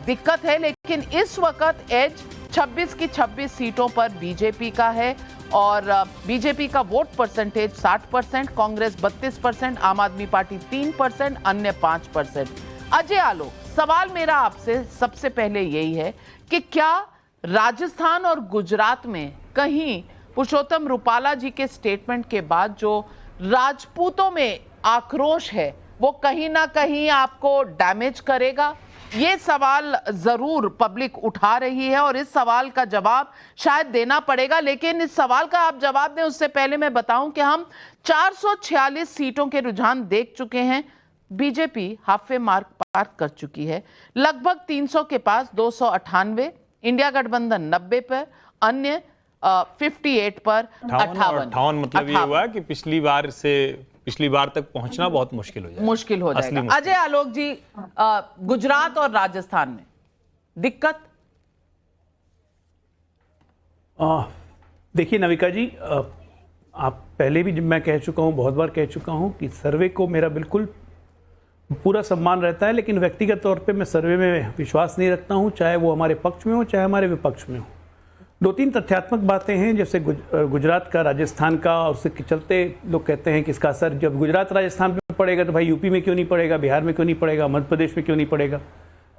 दिक्कत है, लेकिन इस वक्त एज 26 की 26 सीटों पर बीजेपी का है, और बीजेपी का वोट परसेंटेज 60%, कांग्रेस 32%, आम आदमी पार्टी 3%, अन्य 5%। अजय आलोक, सवाल मेरा आपसे सबसे पहले यही है कि क्या राजस्थान और गुजरात में कहीं पुरुषोत्तम रूपाला जी के स्टेटमेंट के बाद जो राजपूतों में आक्रोश है वो कहीं ना कहीं आपको डैमेज करेगा? ये सवाल जरूर पब्लिक उठा रही है और इस सवाल का जवाब शायद देना पड़ेगा। लेकिन इस सवाल का आप जवाब दें उससे पहले मैं बताऊं कि हम 446 सीटों के रुझान देख चुके हैं। बीजेपी हाफवे मार्क पार कर चुकी है, लगभग 300 के पास 298, इंडिया गठबंधन 90 पर, अन्य 58 पर 58। मतलब ये हुआ कि पिछली बार तक पहुंचना बहुत मुश्किल हो जाएगा। अजय आलोक जी, गुजरात और राजस्थान में दिक्कत? देखिए नविका जी, आप पहले भी मैं कह चुका हूं, बहुत बार कह चुका हूं कि सर्वे को मेरा बिल्कुल पूरा सम्मान रहता है, लेकिन व्यक्तिगत तौर पे मैं सर्वे में विश्वास नहीं रखता हूं, चाहे वो हमारे पक्ष में हो चाहे हमारे विपक्ष में हो। 2-3 तथ्यात्मक बातें हैं, जैसे गुजरात का, राजस्थान का, और उसके चलते लोग कहते हैं कि इसका असर जब गुजरात राजस्थान पे पड़ेगा तो भाई यूपी में क्यों नहीं पड़ेगा, बिहार में क्यों नहीं पड़ेगा, मध्य प्रदेश में क्यों नहीं पड़ेगा?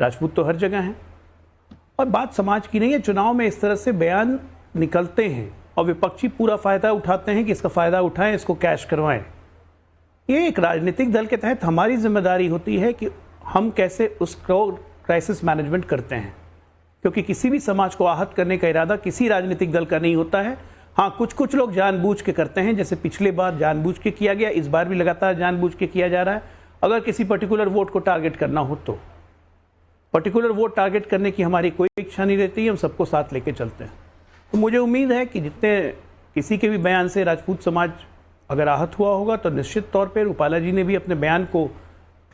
राजपूत तो हर जगह हैं। और बात समाज की नहीं है, चुनाव में इस तरह से बयान निकलते हैं और विपक्षी पूरा फायदा उठाते हैं कि इसका फायदा उठाएं, इसको कैश करवाएं। ये एक राजनीतिक दल के तहत हमारी जिम्मेदारी होती है कि हम कैसे उसको क्राइसिस मैनेजमेंट करते हैं। क्योंकि किसी भी समाज को आहत करने का इरादा किसी राजनीतिक दल का नहीं होता है। हाँ, कुछ लोग जानबूझ के करते हैं, जैसे पिछले बार जानबूझ के किया गया, इस बार भी लगातार जानबूझ के किया जा रहा है। अगर किसी पर्टिकुलर वोट को टारगेट करना हो तो पर्टिकुलर वोट टारगेट करने की हमारी कोई इच्छा नहीं रहती है, हम सबको साथ लेके चलते हैं। तो मुझे उम्मीद है कि जितने किसी के भी बयान से राजपूत समाज अगर आहत हुआ होगा तो निश्चित तौर पर रूपाला जी ने भी अपने बयान को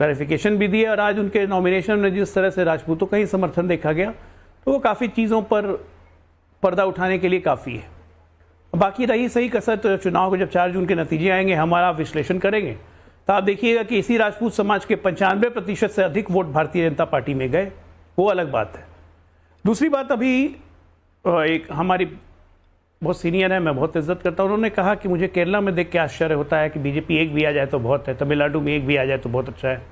क्लैरिफिकेशन भी दिया और आज उनके नॉमिनेशन में जिस तरह से राजपूतों का ही समर्थन देखा गया तो वो काफ़ी चीज़ों पर पर्दा उठाने के लिए काफ़ी है। बाकी रही सही कसर तो चुनाव को जब 4 जून के नतीजे आएंगे हमारा विश्लेषण करेंगे तो आप देखिएगा कि इसी राजपूत समाज के 95% से अधिक वोट भारतीय जनता पार्टी में गए, वो अलग बात है। दूसरी बात, अभी एक हमारी बहुत सीनियर है, मैं बहुत इज्जत करता हूँ, उन्होंने कहा कि मुझे केरला में देख के आश्चर्य होता है कि बीजेपी एक भी आ जाए तो बहुत है, तमिलनाडु में एक भी आ जाए तो बहुत अच्छा है।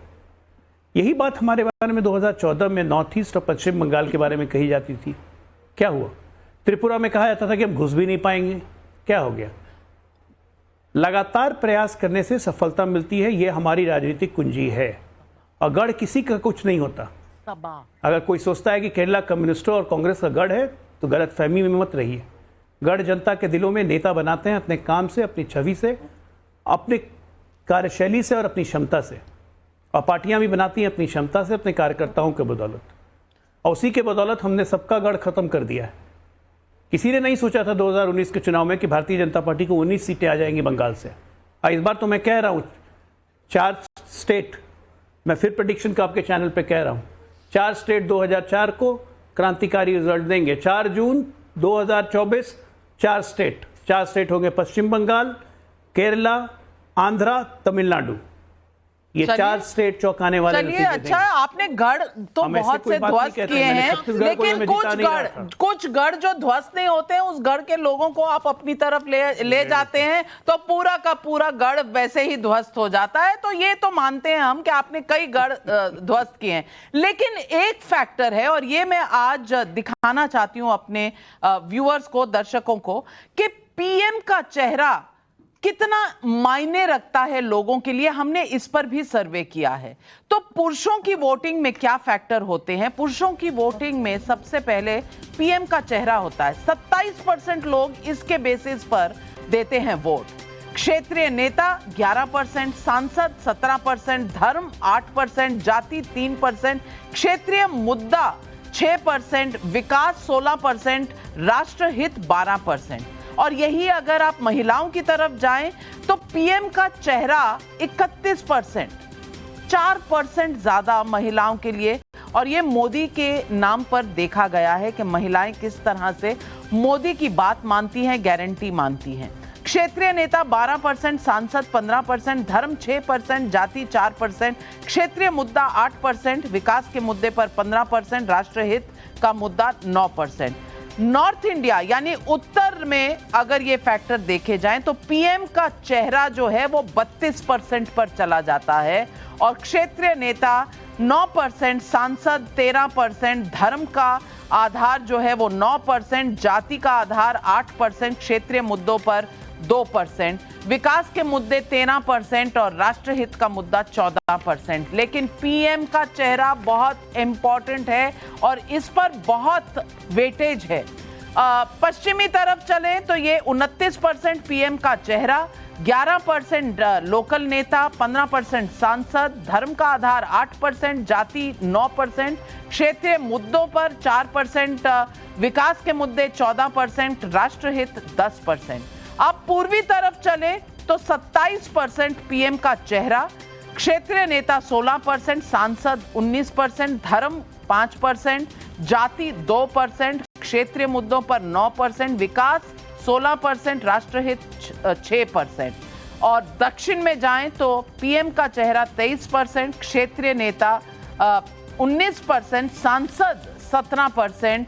यही बात हमारे बारे में 2014 में नॉर्थ ईस्ट और पश्चिम बंगाल के बारे में कही जाती थी। क्या हुआ? त्रिपुरा में कहा जाता था कि हम घुस भी नहीं पाएंगे। क्या हो गया? लगातार प्रयास करने से सफलता मिलती है, ये हमारी राजनीतिक कुंजी है और गढ़ किसी का कुछ नहीं होता। अगर कोई सोचता है कि केरला कम्युनिस्टों और कांग्रेस का गढ़ है तो गलत फहमी में मत रहिए। गढ़ जनता के दिलों में नेता बनाते हैं अपने काम से, अपनी छवि से, अपने कार्यशैली से और अपनी क्षमता से, और पार्टियां भी बनाती हैं अपनी क्षमता से, अपने कार्यकर्ताओं के बदौलत, और उसी के बदौलत हमने सबका गढ़ खत्म कर दिया है। किसी ने नहीं सोचा था 2019 के चुनाव में कि भारतीय जनता पार्टी को 19 सीटें आ जाएंगी बंगाल से। इस बार तो मैं कह रहा हूँ 4 स्टेट, मैं फिर प्रेडिक्शन का आपके चैनल पे कह रहा हूँ, 4 स्टेट 2004 को क्रांतिकारी रिजल्ट देंगे। 4 जून 2024 4 स्टेट होंगे, पश्चिम बंगाल, केरला, आंध्रा, तमिलनाडु, ये 4 स्टेट चौंकाने वाले। चलिए, अच्छा, आपने गढ़ तो बहुत से ध्वस्त किए हैं, लेकिन कुछ गढ़ जो ध्वस्त नहीं होते हैं, उस गढ़ के लोगों को आप अपनी तरफ ले जाते हैं तो पूरा का पूरा गढ़ वैसे ही ध्वस्त हो जाता है। तो ये तो मानते हैं हम कि आपने कई गढ़ ध्वस्त किए हैं, लेकिन एक फैक्टर है और ये मैं आज दिखाना चाहती हूं अपने व्यूअर्स को, दर्शकों को, कि पीएम का चेहरा कितना मायने रखता है लोगों के लिए। हमने इस पर भी सर्वे किया है। तो पुरुषों की वोटिंग में क्या फैक्टर होते हैं? पुरुषों की वोटिंग में सबसे पहले पीएम का चेहरा होता है। 27% लोग इसके बेसिस पर देते हैं वोट। क्षेत्रीय नेता 11%, सांसद 17%, धर्म 8%, जाति 3%, क्षेत्रीय मुद्दा 6%, विकास 16%, राष्ट्रहित 12%। और यही अगर आप महिलाओं की तरफ जाएं तो पीएम का चेहरा 31%, 4% ज्यादा महिलाओं के लिए। और ये मोदी के नाम पर देखा गया है कि महिलाएं किस तरह से मोदी की बात मानती हैं, गारंटी मानती हैं। क्षेत्रीय नेता 12%, सांसद 15%, धर्म 6%, जाति 4%, क्षेत्रीय मुद्दा 8%, विकास के मुद्दे पर 15%, राष्ट्रहित का मुद्दा 9%। नॉर्थ इंडिया यानी उत्तर में अगर ये फैक्टर देखे जाएं तो पीएम का चेहरा जो है वो 32% पर चला जाता है और क्षेत्रीय नेता 9%, सांसद 13%, धर्म का आधार जो है वो 9%, जाति का आधार 8%, क्षेत्रीय मुद्दों पर 2%, विकास के मुद्दे 13% और राष्ट्रहित का मुद्दा 14%। लेकिन पीएम का चेहरा बहुत इंपॉर्टेंट है और इस पर बहुत वेटेज है। पश्चिमी तरफ चलें तो ये 29% पीएम का चेहरा, 11% लोकल नेता, 15% सांसद, धर्म का आधार 8%, जाति 9%, क्षेत्रीय मुद्दों पर 4%, विकास के मुद्दे 14%, राष्ट्रहित 10%। आप पूर्वी तरफ चले तो 27% पीएम का चेहरा, क्षेत्रीय नेता 16%, सांसद 19%, धर्म 5%, जाति 2%, क्षेत्रीय मुद्दों पर 9%, विकास 16%, राष्ट्रहित 6%। और दक्षिण में जाएं तो पीएम का चेहरा 23%, क्षेत्रीय नेता 19%, सांसद 17%,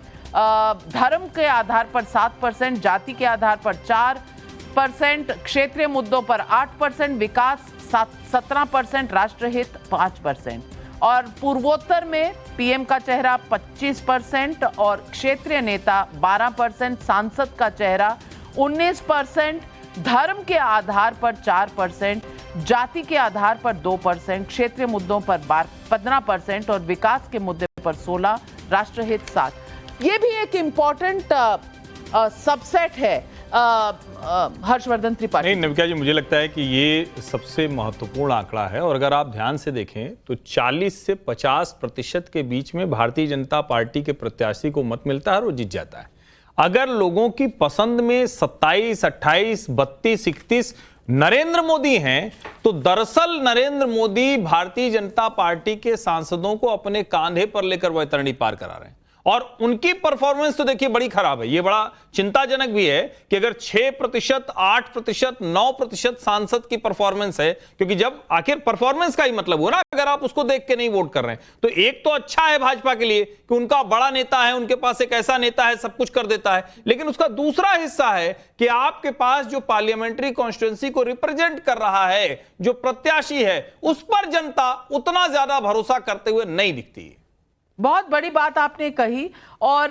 धर्म के आधार पर 7%, जाति के आधार पर 4%, क्षेत्रीय मुद्दों पर 8%, विकास 17%, राष्ट्रहित 5%। और पूर्वोत्तर में पीएम का चेहरा 25% और क्षेत्रीय नेता 12%, सांसद का चेहरा 19%, धर्म के आधार पर 4%, जाति के आधार पर 2%, क्षेत्रीय मुद्दों पर 15% और विकास के मुद्दे पर 16%, राष्ट्रहित 7%। ये भी एक इम्पॉर्टेंट सबसेट है हर्षवर्धन त्रिपाठी। नहीं नविका जी, मुझे लगता है कि ये सबसे महत्वपूर्ण आंकड़ा है और अगर आप ध्यान से देखें तो 40 से 50% के बीच में भारतीय जनता पार्टी के प्रत्याशी को मत मिलता है और वो जीत जाता है। अगर लोगों की पसंद में 27, 28, 32, 31 नरेंद्र मोदी हैं तो दरअसल नरेंद्र मोदी भारतीय जनता पार्टी के सांसदों को अपने कांधे पर लेकर वैतरणी पार करा रहे हैं और उनकी परफॉर्मेंस तो देखिए बड़ी खराब है। ये बड़ा चिंताजनक भी है कि अगर 6%, 8%, 9% सांसद की परफॉर्मेंस है, क्योंकि जब आखिर परफॉर्मेंस का ही मतलब हुआ ना, अगर आप उसको देख के नहीं वोट कर रहे हैं तो एक तो अच्छा है भाजपा के लिए कि उनका बड़ा नेता है, उनके पास एक ऐसा नेता है सब कुछ कर देता है, लेकिन उसका दूसरा हिस्सा है कि आपके पास जो पार्लियामेंट्री कॉन्स्टिट्यूंसी को रिप्रेजेंट कर रहा है, जो प्रत्याशी है, उस पर जनता उतना ज्यादा भरोसा करते हुए नहीं दिखती है। बहुत बड़ी बात आपने कही और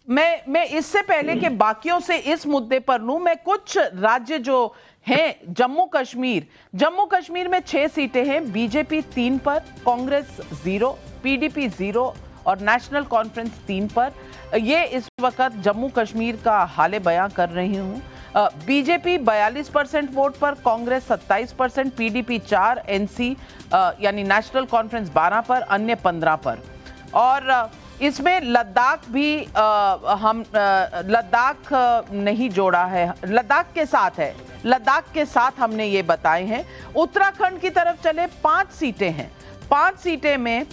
मैं इससे पहले कि बाकियों से इस मुद्दे पर लूं, मैं कुछ राज्य जो हैं, जम्मू कश्मीर में 6 सीटें हैं, बीजेपी 3 पर, कांग्रेस 0, पीडीपी 0 और नेशनल कॉन्फ्रेंस 3 पर। ये इस वक्त जम्मू कश्मीर का हाले बयां कर रही हूं। बीजेपी 42% वोट पर, कांग्रेस 27%, पीडीपी 4, एनसी यानी नेशनल कॉन्फ्रेंस 12 पर, अन्य 15 पर। और इसमें लद्दाख भी लद्दाख नहीं जोड़ा है, लद्दाख के साथ है, लद्दाख के साथ हमने ये बताए हैं। उत्तराखंड की तरफ चले 5 सीटें हैं, 5 सीटें में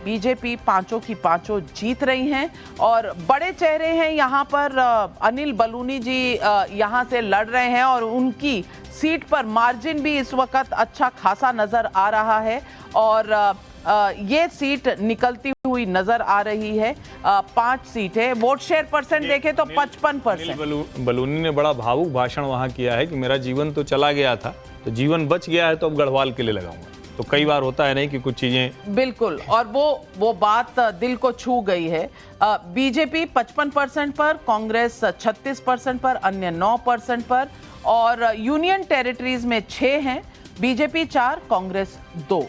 बीजेपी 5 की 5 जीत रही हैं और बड़े चेहरे हैं यहाँ पर। अनिल बलूनी जी यहाँ से लड़ रहे हैं और उनकी सीट पर मार्जिन भी इस वक्त अच्छा खासा नजर आ रहा है और ये सीट निकलती हुई नजर आ रही है। 5 सीटें, वोट शेयर परसेंट देखें तो 55%। बलूनी ने बड़ा भावुक भाषण वहां किया है कि मेरा जीवन तो चला गया था, तो जीवन बच गया है तो अब गढ़वाल के लिए लगाऊंगा। तो कई बार होता है नहीं कि कुछ चीजें बिल्कुल, और वो बात दिल को छू गई है। बीजेपी 55% पर, कांग्रेस 36% पर, अन्य 9% पर और यूनियन टेरिटरीज में 6 हैं, बीजेपी 4, कांग्रेस 2।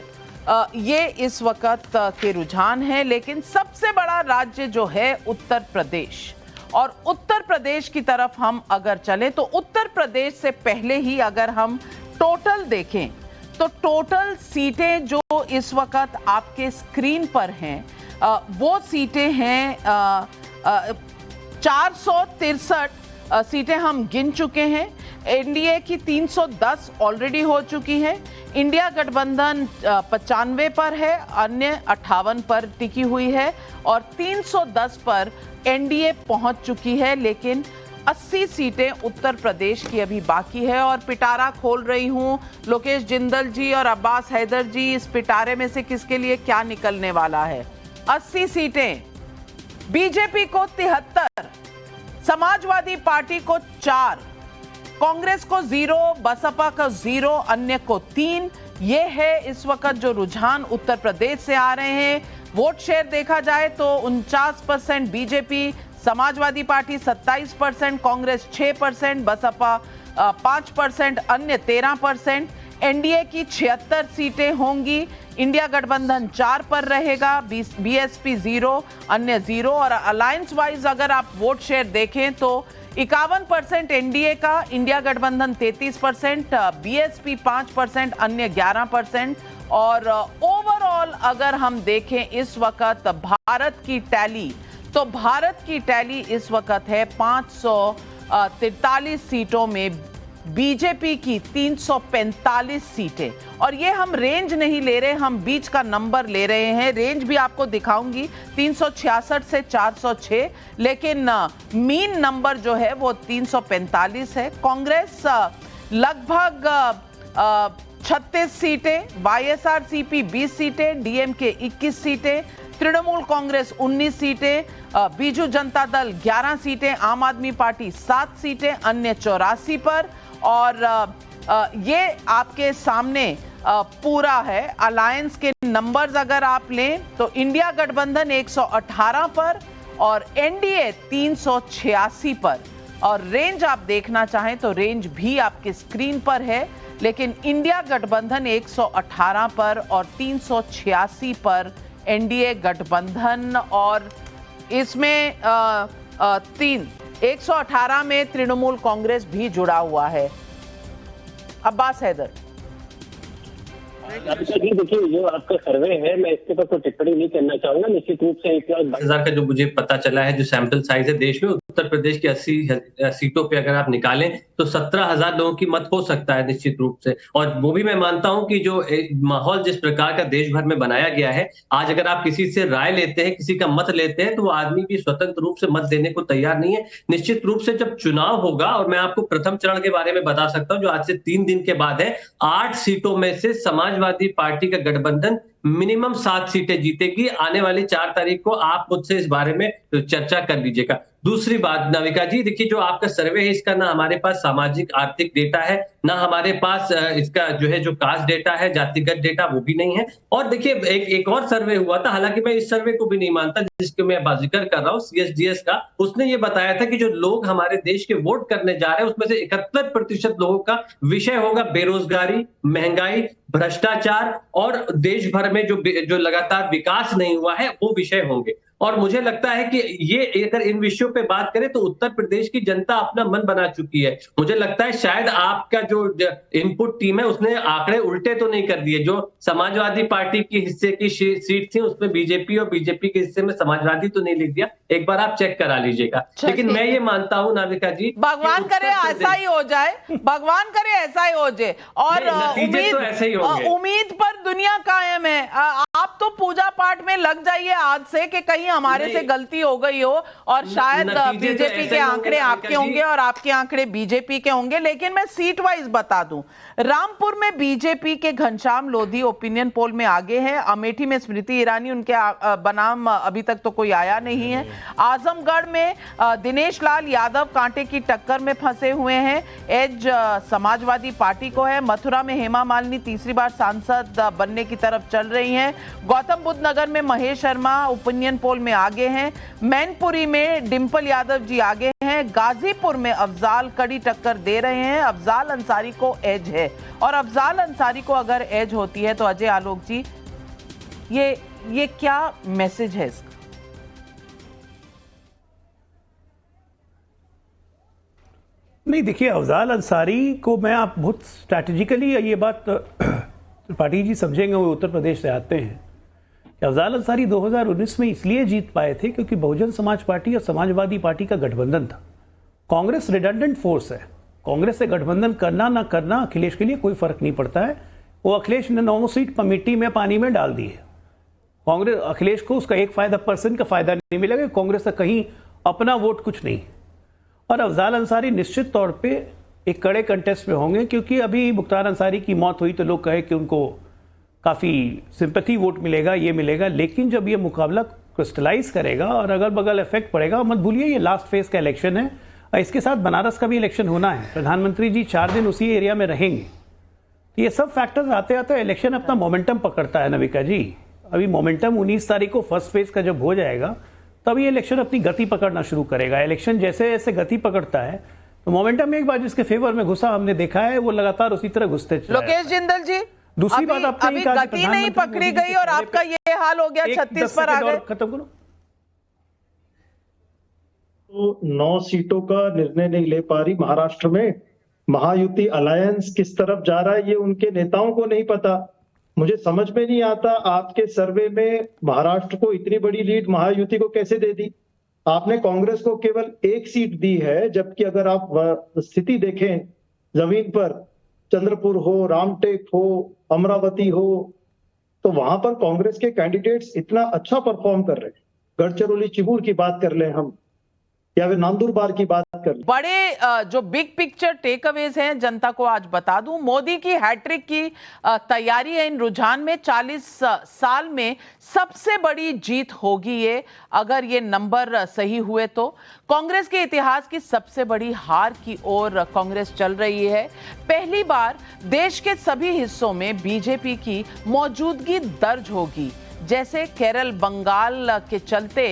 ये इस वक्त के रुझान है। लेकिन सबसे बड़ा राज्य जो है उत्तर प्रदेश, और उत्तर प्रदेश की तरफ हम अगर चलें तो उत्तर प्रदेश से पहले ही अगर हम टोटल देखें तो टोटल सीटें जो इस वक्त आपके स्क्रीन पर हैं वो सीटें हैं 463 सीटें हम गिन चुके हैं। एनडीए की 310 ऑलरेडी हो चुकी है, इंडिया गठबंधन 95 पर है, अन्य 58 पर टिकी हुई है और 310 पर एनडीए पहुंच चुकी है। लेकिन 80 सीटें उत्तर प्रदेश की अभी बाकी है और पिटारा खोल रही हूं लोकेश जिंदल जी और अब्बास हैदर जी, इस पिटारे में से किसके लिए क्या निकलने वाला है। 80 सीटें, बीजेपी को 73, समाजवादी पार्टी को 4, कांग्रेस को 0, बसपा को 0, अन्य को 3। ये है इस वक्त जो रुझान उत्तर प्रदेश से आ रहे हैं। वोट शेयर देखा जाए तो 49% बीजेपी, समाजवादी पार्टी 27%, कांग्रेस 6%, बसपा 5%, अन्य 13%। एनडीए की 76 सीटें होंगी, इंडिया गठबंधन 4 पर रहेगा, बीएसपी 0, अन्य 0 और अलायंस वाइज अगर आप वोट शेयर देखें तो 51% एनडीए का, इंडिया गठबंधन 33%, बीएसपी 5%, अन्य 11% और ओवरऑल अगर हम देखें इस वक्त भारत की टैली, तो भारत की टैली इस वक्त है 543 सीटों में, बीजेपी की 345 सीटें। और ये हम रेंज नहीं ले रहे, हम बीच का नंबर ले रहे हैं। रेंज भी आपको दिखाऊंगी 366 से 406, लेकिन मीन नंबर जो है वो 345 है। कांग्रेस लगभग 36 सीटें, वाईएसआरसीपी 20 सीटें, डीएमके 21 सीटें, तृणमूल कांग्रेस 19 सीटें, बीजू जनता दल 11 सीटें, आम आदमी पार्टी 7 सीटें, अन्य 84 पर। और ये आपके सामने पूरा है। अलायंस के नंबर्स अगर आप लें तो इंडिया गठबंधन 118 पर और एनडीए 386 पर। और रेंज आप देखना चाहें तो रेंज भी आपके स्क्रीन पर है, लेकिन इंडिया गठबंधन 118 पर और 386 पर एनडीए गठबंधन। और इसमें 118 में तृणमूल कांग्रेस भी जुड़ा हुआ है। अब्बास हैदर। जी देखिए, जो आपका सर्वे है मैं इसके ऊपर कोई टिप्पणी नहीं करना चाहूंगा। निश्चित रूप से 1,22,000 का जो मुझे पता चला है, जो सैंपल साइज है देश में, उत्तर प्रदेश की 80 सीटों पे अगर आप निकालें तो 17,000 लोगों की मत हो सकता है निश्चित रूप से। और वो भी मैं मानता हूं कि जो माहौल जिस प्रकार का देश भर में बनाया गया है, आज अगर आप किसी से राय लेते हैं, किसी का मत लेते हैं, तो वो आदमी भी स्वतंत्र रूप से मत देने को तैयार नहीं है। निश्चित रूप से जब चुनाव होगा, और मैं आपको प्रथम चरण के बारे में बता सकता हूं जो आज से 3 दिन के बाद है, 8 सीटों में से समाजवादी पार्टी का गठबंधन मिनिमम 7 सीटें जीतेगी। आने वाली 4 तारीख को आप मुझसे इस बारे में चर्चा कर लीजिएगा। दूसरी बात नाविका जी, देखिए जो आपका सर्वे है इसका ना हमारे पास सामाजिक आर्थिक डेटा है, ना हमारे पास इसका जो है जो कास्ट डेटा है, जातिगत डेटा वो भी नहीं है। और देखिए एक और सर्वे हुआ था, हालांकि मैं इस सर्वे को भी नहीं मानता जिसके मैं जिक्र कर रहा हूँ, CSDS का। उसने ये बताया था कि जो लोग हमारे देश के वोट करने जा रहे हैं उसमें से 71% लोगों का विषय होगा बेरोजगारी, महंगाई, भ्रष्टाचार और देश भर में जो लगातार विकास नहीं हुआ है वो विषय होंगे। और मुझे लगता है कि ये अगर इन विषयों पे बात करें तो उत्तर प्रदेश की जनता अपना मन बना चुकी है। मुझे लगता है शायद आपका जो इनपुट टीम है उसने आंकड़े उल्टे तो नहीं कर दिए। जो समाजवादी पार्टी की हिस्से की सीट थी उसमें बीजेपी और बीजेपी के हिस्से में समाजवादी तो नहीं लिख दिया, एक बार आप चेक करा लीजिएगा। लेकिन मैं ये मानता हूँ नाविका जी, भगवान करे ऐसा ही हो जाए, भगवान करे ऐसा ही हो जाए। और उम्मीद पर दुनिया कायम है। आप तो पूजा पाठ में लग जाइए आज से कि कहीं हमारे से गलती हो गई हो, और शायद बीजेपी के आंकड़े आपके होंगे और आपके आंकड़े बीजेपी के होंगे। लेकिन मैं सीट वाइज बता दूं, रामपुर में बीजेपी के घनश्याम लोधी ओपिनियन पोल में आगे हैं। अमेठी में स्मृति ईरानी, उनके बनाम अभी तक तो कोई आया नहीं है। आजमगढ़ में दिनेश लाल यादव कांटे की टक्कर में फंसे हुए हैं, एज समाजवादी पार्टी को है। मथुरा में हेमा मालिनी तीसरी बार सांसद बनने की तरफ चल रही हैं। गौतम बुद्ध नगर में महेश शर्मा ओपिनियन पोल में आगे हैं। मैनपुरी में डिंपल यादव जी आगे हैं। गाजीपुर में अफजाल कड़ी टक्कर दे रहे हैं। अफजाल अंसारी को एज है, और अफजाल अंसारी को अगर एज होती है तो अजय आलोक जी ये क्या मैसेज है इसका? नहीं देखिए, अफजाल अंसारी को मैं आप बहुत स्ट्रैटेजिकली ये बात त्रिपाठी जी समझेंगे, वो उत्तर प्रदेश से आते हैं। अफजाल अंसारी 2019 में इसलिए जीत पाए थे क्योंकि बहुजन समाज पार्टी और समाजवादी पार्टी का गठबंधन था। कांग्रेस रिडंडेंट फोर्स है, कांग्रेस से गठबंधन करना ना करना अखिलेश के लिए कोई फर्क नहीं पड़ता है। वो अखिलेश ने 9 सीट मिट्टी में पानी में डाल दी है। कांग्रेस अखिलेश को उसका 1% का फायदा नहीं मिलेगा, कांग्रेस का कहीं अपना वोट कुछ नहीं। और अफजाल अंसारी निश्चित तौर पर एक कड़े कंटेस्ट में होंगे, क्योंकि अभी मुख्तार अंसारी की मौत हुई तो लोग कहे कि उनको काफ़ी सिंपैथी वोट मिलेगा, ये मिलेगा। लेकिन जब ये मुकाबला क्रिस्टलाइज करेगा और अगल बगल इफेक्ट पड़ेगा, मत भूलिए ये लास्ट फेज का इलेक्शन है, इसके साथ बनारस का भी इलेक्शन होना है। प्रधानमंत्री जी 4 दिन उसी एरिया में रहेंगे। तो ये सब फैक्टर्स आते आते इलेक्शन अपना मोमेंटम पकड़ता है नविका जी। अभी मोमेंटम 19 तारीख को फर्स्ट फेज का जब हो जाएगा तब ये इलेक्शन अपनी गति पकड़ना शुरू करेगा। इलेक्शन जैसे जैसे गति पकड़ता है तो मोमेंटम एक बार जिसके फेवर में घुसा हमने देखा है, वो लगातार उसी तरह घुसते चले। लोकेश जिंदल जी, दूसरी बात आपने अभी गति नहीं पकड़ी गई और आपका ये हाल हो गया, 36 पर आ गए। खत्म करो। तो 9 सीटों का निर्णय नहीं ले पा रही महाराष्ट्र में। महायुति अलायंस किस तरफ जा रहा है ये उनके नेताओं को नहीं पता। मुझे समझ में नहीं आता, आपके सर्वे में महाराष्ट्र को इतनी बड़ी लीड महायुति को कैसे दे दी? आपने कांग्रेस को केवल 1 सीट दी है, जबकि अगर आप स्थिति देखें जमीन पर, चंद्रपुर हो, रामटेक हो, अमरावती हो, तो वहां पर कांग्रेस के कैंडिडेट्स इतना अच्छा परफॉर्म कर रहे हैं। गढ़चिरौली चिमूर की बात कर लें हम, या फिर नंदुरबार की बात कर लें। बड़े जो बिग पिक्चर टेक अवेज हैं जनता को आज बता दूं। मोदी की हैट्रिक की तैयारी है इन रुझान में। 40 साल में सबसे बड़ी जीत होगी ये, अगर ये नंबर सही हुए तो। कांग्रेस के इतिहास की सबसे बड़ी हार की ओर कांग्रेस चल रही है। पहली बार देश के सभी हिस्सों में बीजेपी की मौजूदगी दर्ज होगी। जैसे केरल, बंगाल के चलते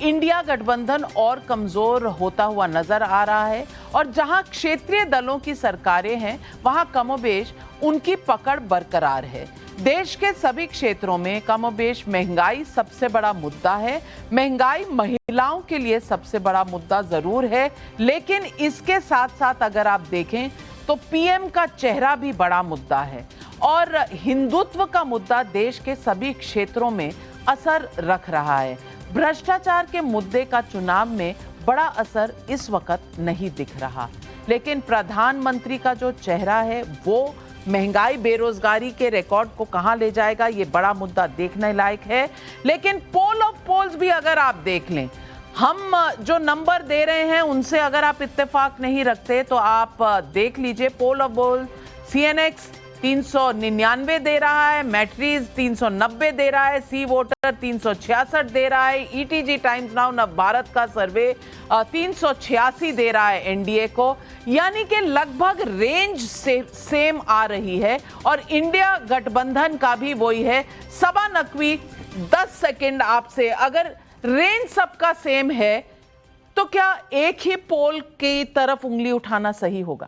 इंडिया गठबंधन और कमजोर होता हुआ नजर आ रहा है, और जहां क्षेत्रीय दलों की सरकारें हैं वहां कमोबेश उनकी पकड़ बरकरार है। देश के सभी क्षेत्रों में कमोबेश महंगाई सबसे बड़ा मुद्दा है। महंगाई महिला महिलाओं के लिए सबसे बड़ा मुद्दा जरूर है, लेकिन इसके साथ साथ अगर आप देखें तो पीएम का चेहरा भी बड़ा मुद्दा है और हिंदुत्व का मुद्दा देश के सभी क्षेत्रों में असर रख रहा है। भ्रष्टाचार के मुद्दे का चुनाव में बड़ा असर इस वक्त नहीं दिख रहा, लेकिन प्रधानमंत्री का जो चेहरा है वो महंगाई बेरोजगारी के रिकॉर्ड को कहां ले जाएगा, ये बड़ा मुद्दा देखने लायक है। लेकिन पोल ऑफ पोल्स भी अगर आप देख लें, हम जो नंबर दे रहे हैं उनसे अगर आप इत्तेफाक नहीं रखते तो आप देख लीजिए। पोल ऑफ पोल सीएनएक्स 399 दे रहा है, मैट्रीज 390 दे रहा है, सी वोटर 366 दे रहा है, ईटीजी टाइम्स नाउ नव भारत का सर्वे 386 दे रहा है एनडीए को, यानी कि लगभग रेंज से सेम आ रही है। और इंडिया गठबंधन का भी वही है। सवा नकवी 10 सेकंड आपसे, अगर रेंज सबका सेम है तो क्या एक ही पोल की तरफ उंगली उठाना सही होगा?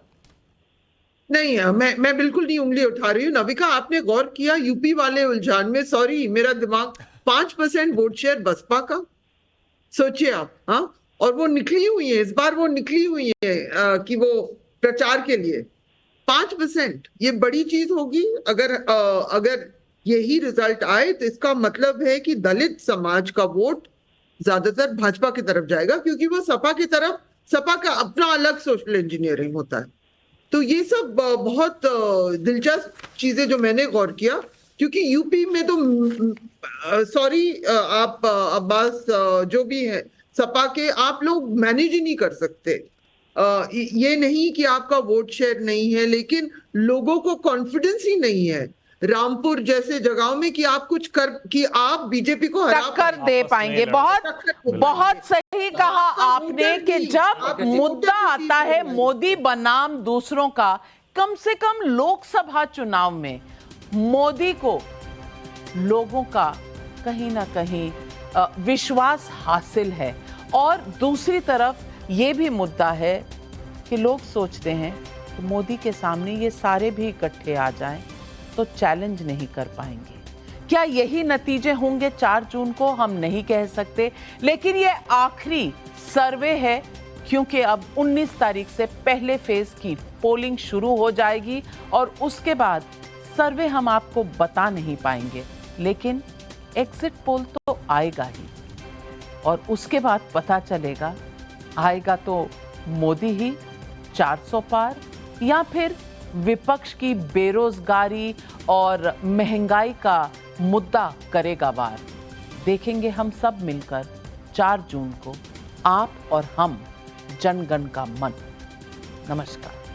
नहीं, मैं बिल्कुल नहीं उंगली उठा रही हूँ। नविका, आपने गौर किया यूपी वाले उलझान में, सॉरी मेरा दिमाग, 5% वोट शेयर बसपा का, सोचिए आप। हाँ, और वो निकली हुई है, इस बार वो निकली हुई है कि वो प्रचार के लिए 5%, ये बड़ी चीज होगी। अगर यही रिजल्ट आए तो इसका मतलब है कि दलित समाज का वोट ज्यादातर भाजपा की तरफ जाएगा, क्योंकि वो सपा का अपना अलग सोशल इंजीनियरिंग होता है। तो ये सब बहुत दिलचस्प चीजें जो मैंने गौर किया, क्योंकि यूपी में तो सॉरी आप अब्बास जो भी है सपा के, आप लोग मैनेज ही नहीं कर सकते। ये नहीं कि आपका वोट शेयर नहीं है, लेकिन लोगों को कॉन्फिडेंस ही नहीं है रामपुर जैसे जगहों में कि आप कुछ कि आप बीजेपी को टक्कर दे पाएंगे। बहुत सही कहा आपने कि जब मुद्दा आता है मोदी बनाम दूसरों का, कम से कम लोकसभा चुनाव में मोदी को लोगों का कहीं ना कहीं विश्वास हासिल है। और दूसरी तरफ ये भी मुद्दा है कि लोग सोचते हैं कि मोदी के सामने ये सारे भी इकट्ठे आ जाएं तो चैलेंज नहीं कर पाएंगे। क्या यही नतीजे होंगे 4 जून को? हम नहीं कह सकते, लेकिन ये आखिरी सर्वे है, क्योंकि अब 19 तारीख से पहले फेज की पोलिंग शुरू हो जाएगी और उसके बाद सर्वे हम आपको बता नहीं पाएंगे, लेकिन एग्जिट पोल तो आएगा ही और उसके बाद पता चलेगा आएगा तो मोदी ही 400 पार या फिर विपक्ष की बेरोजगारी और महंगाई का मुद्दा करेगा वार। देखेंगे हम सब मिलकर 4 जून को, आप और हम, जनगण का मन। नमस्कार।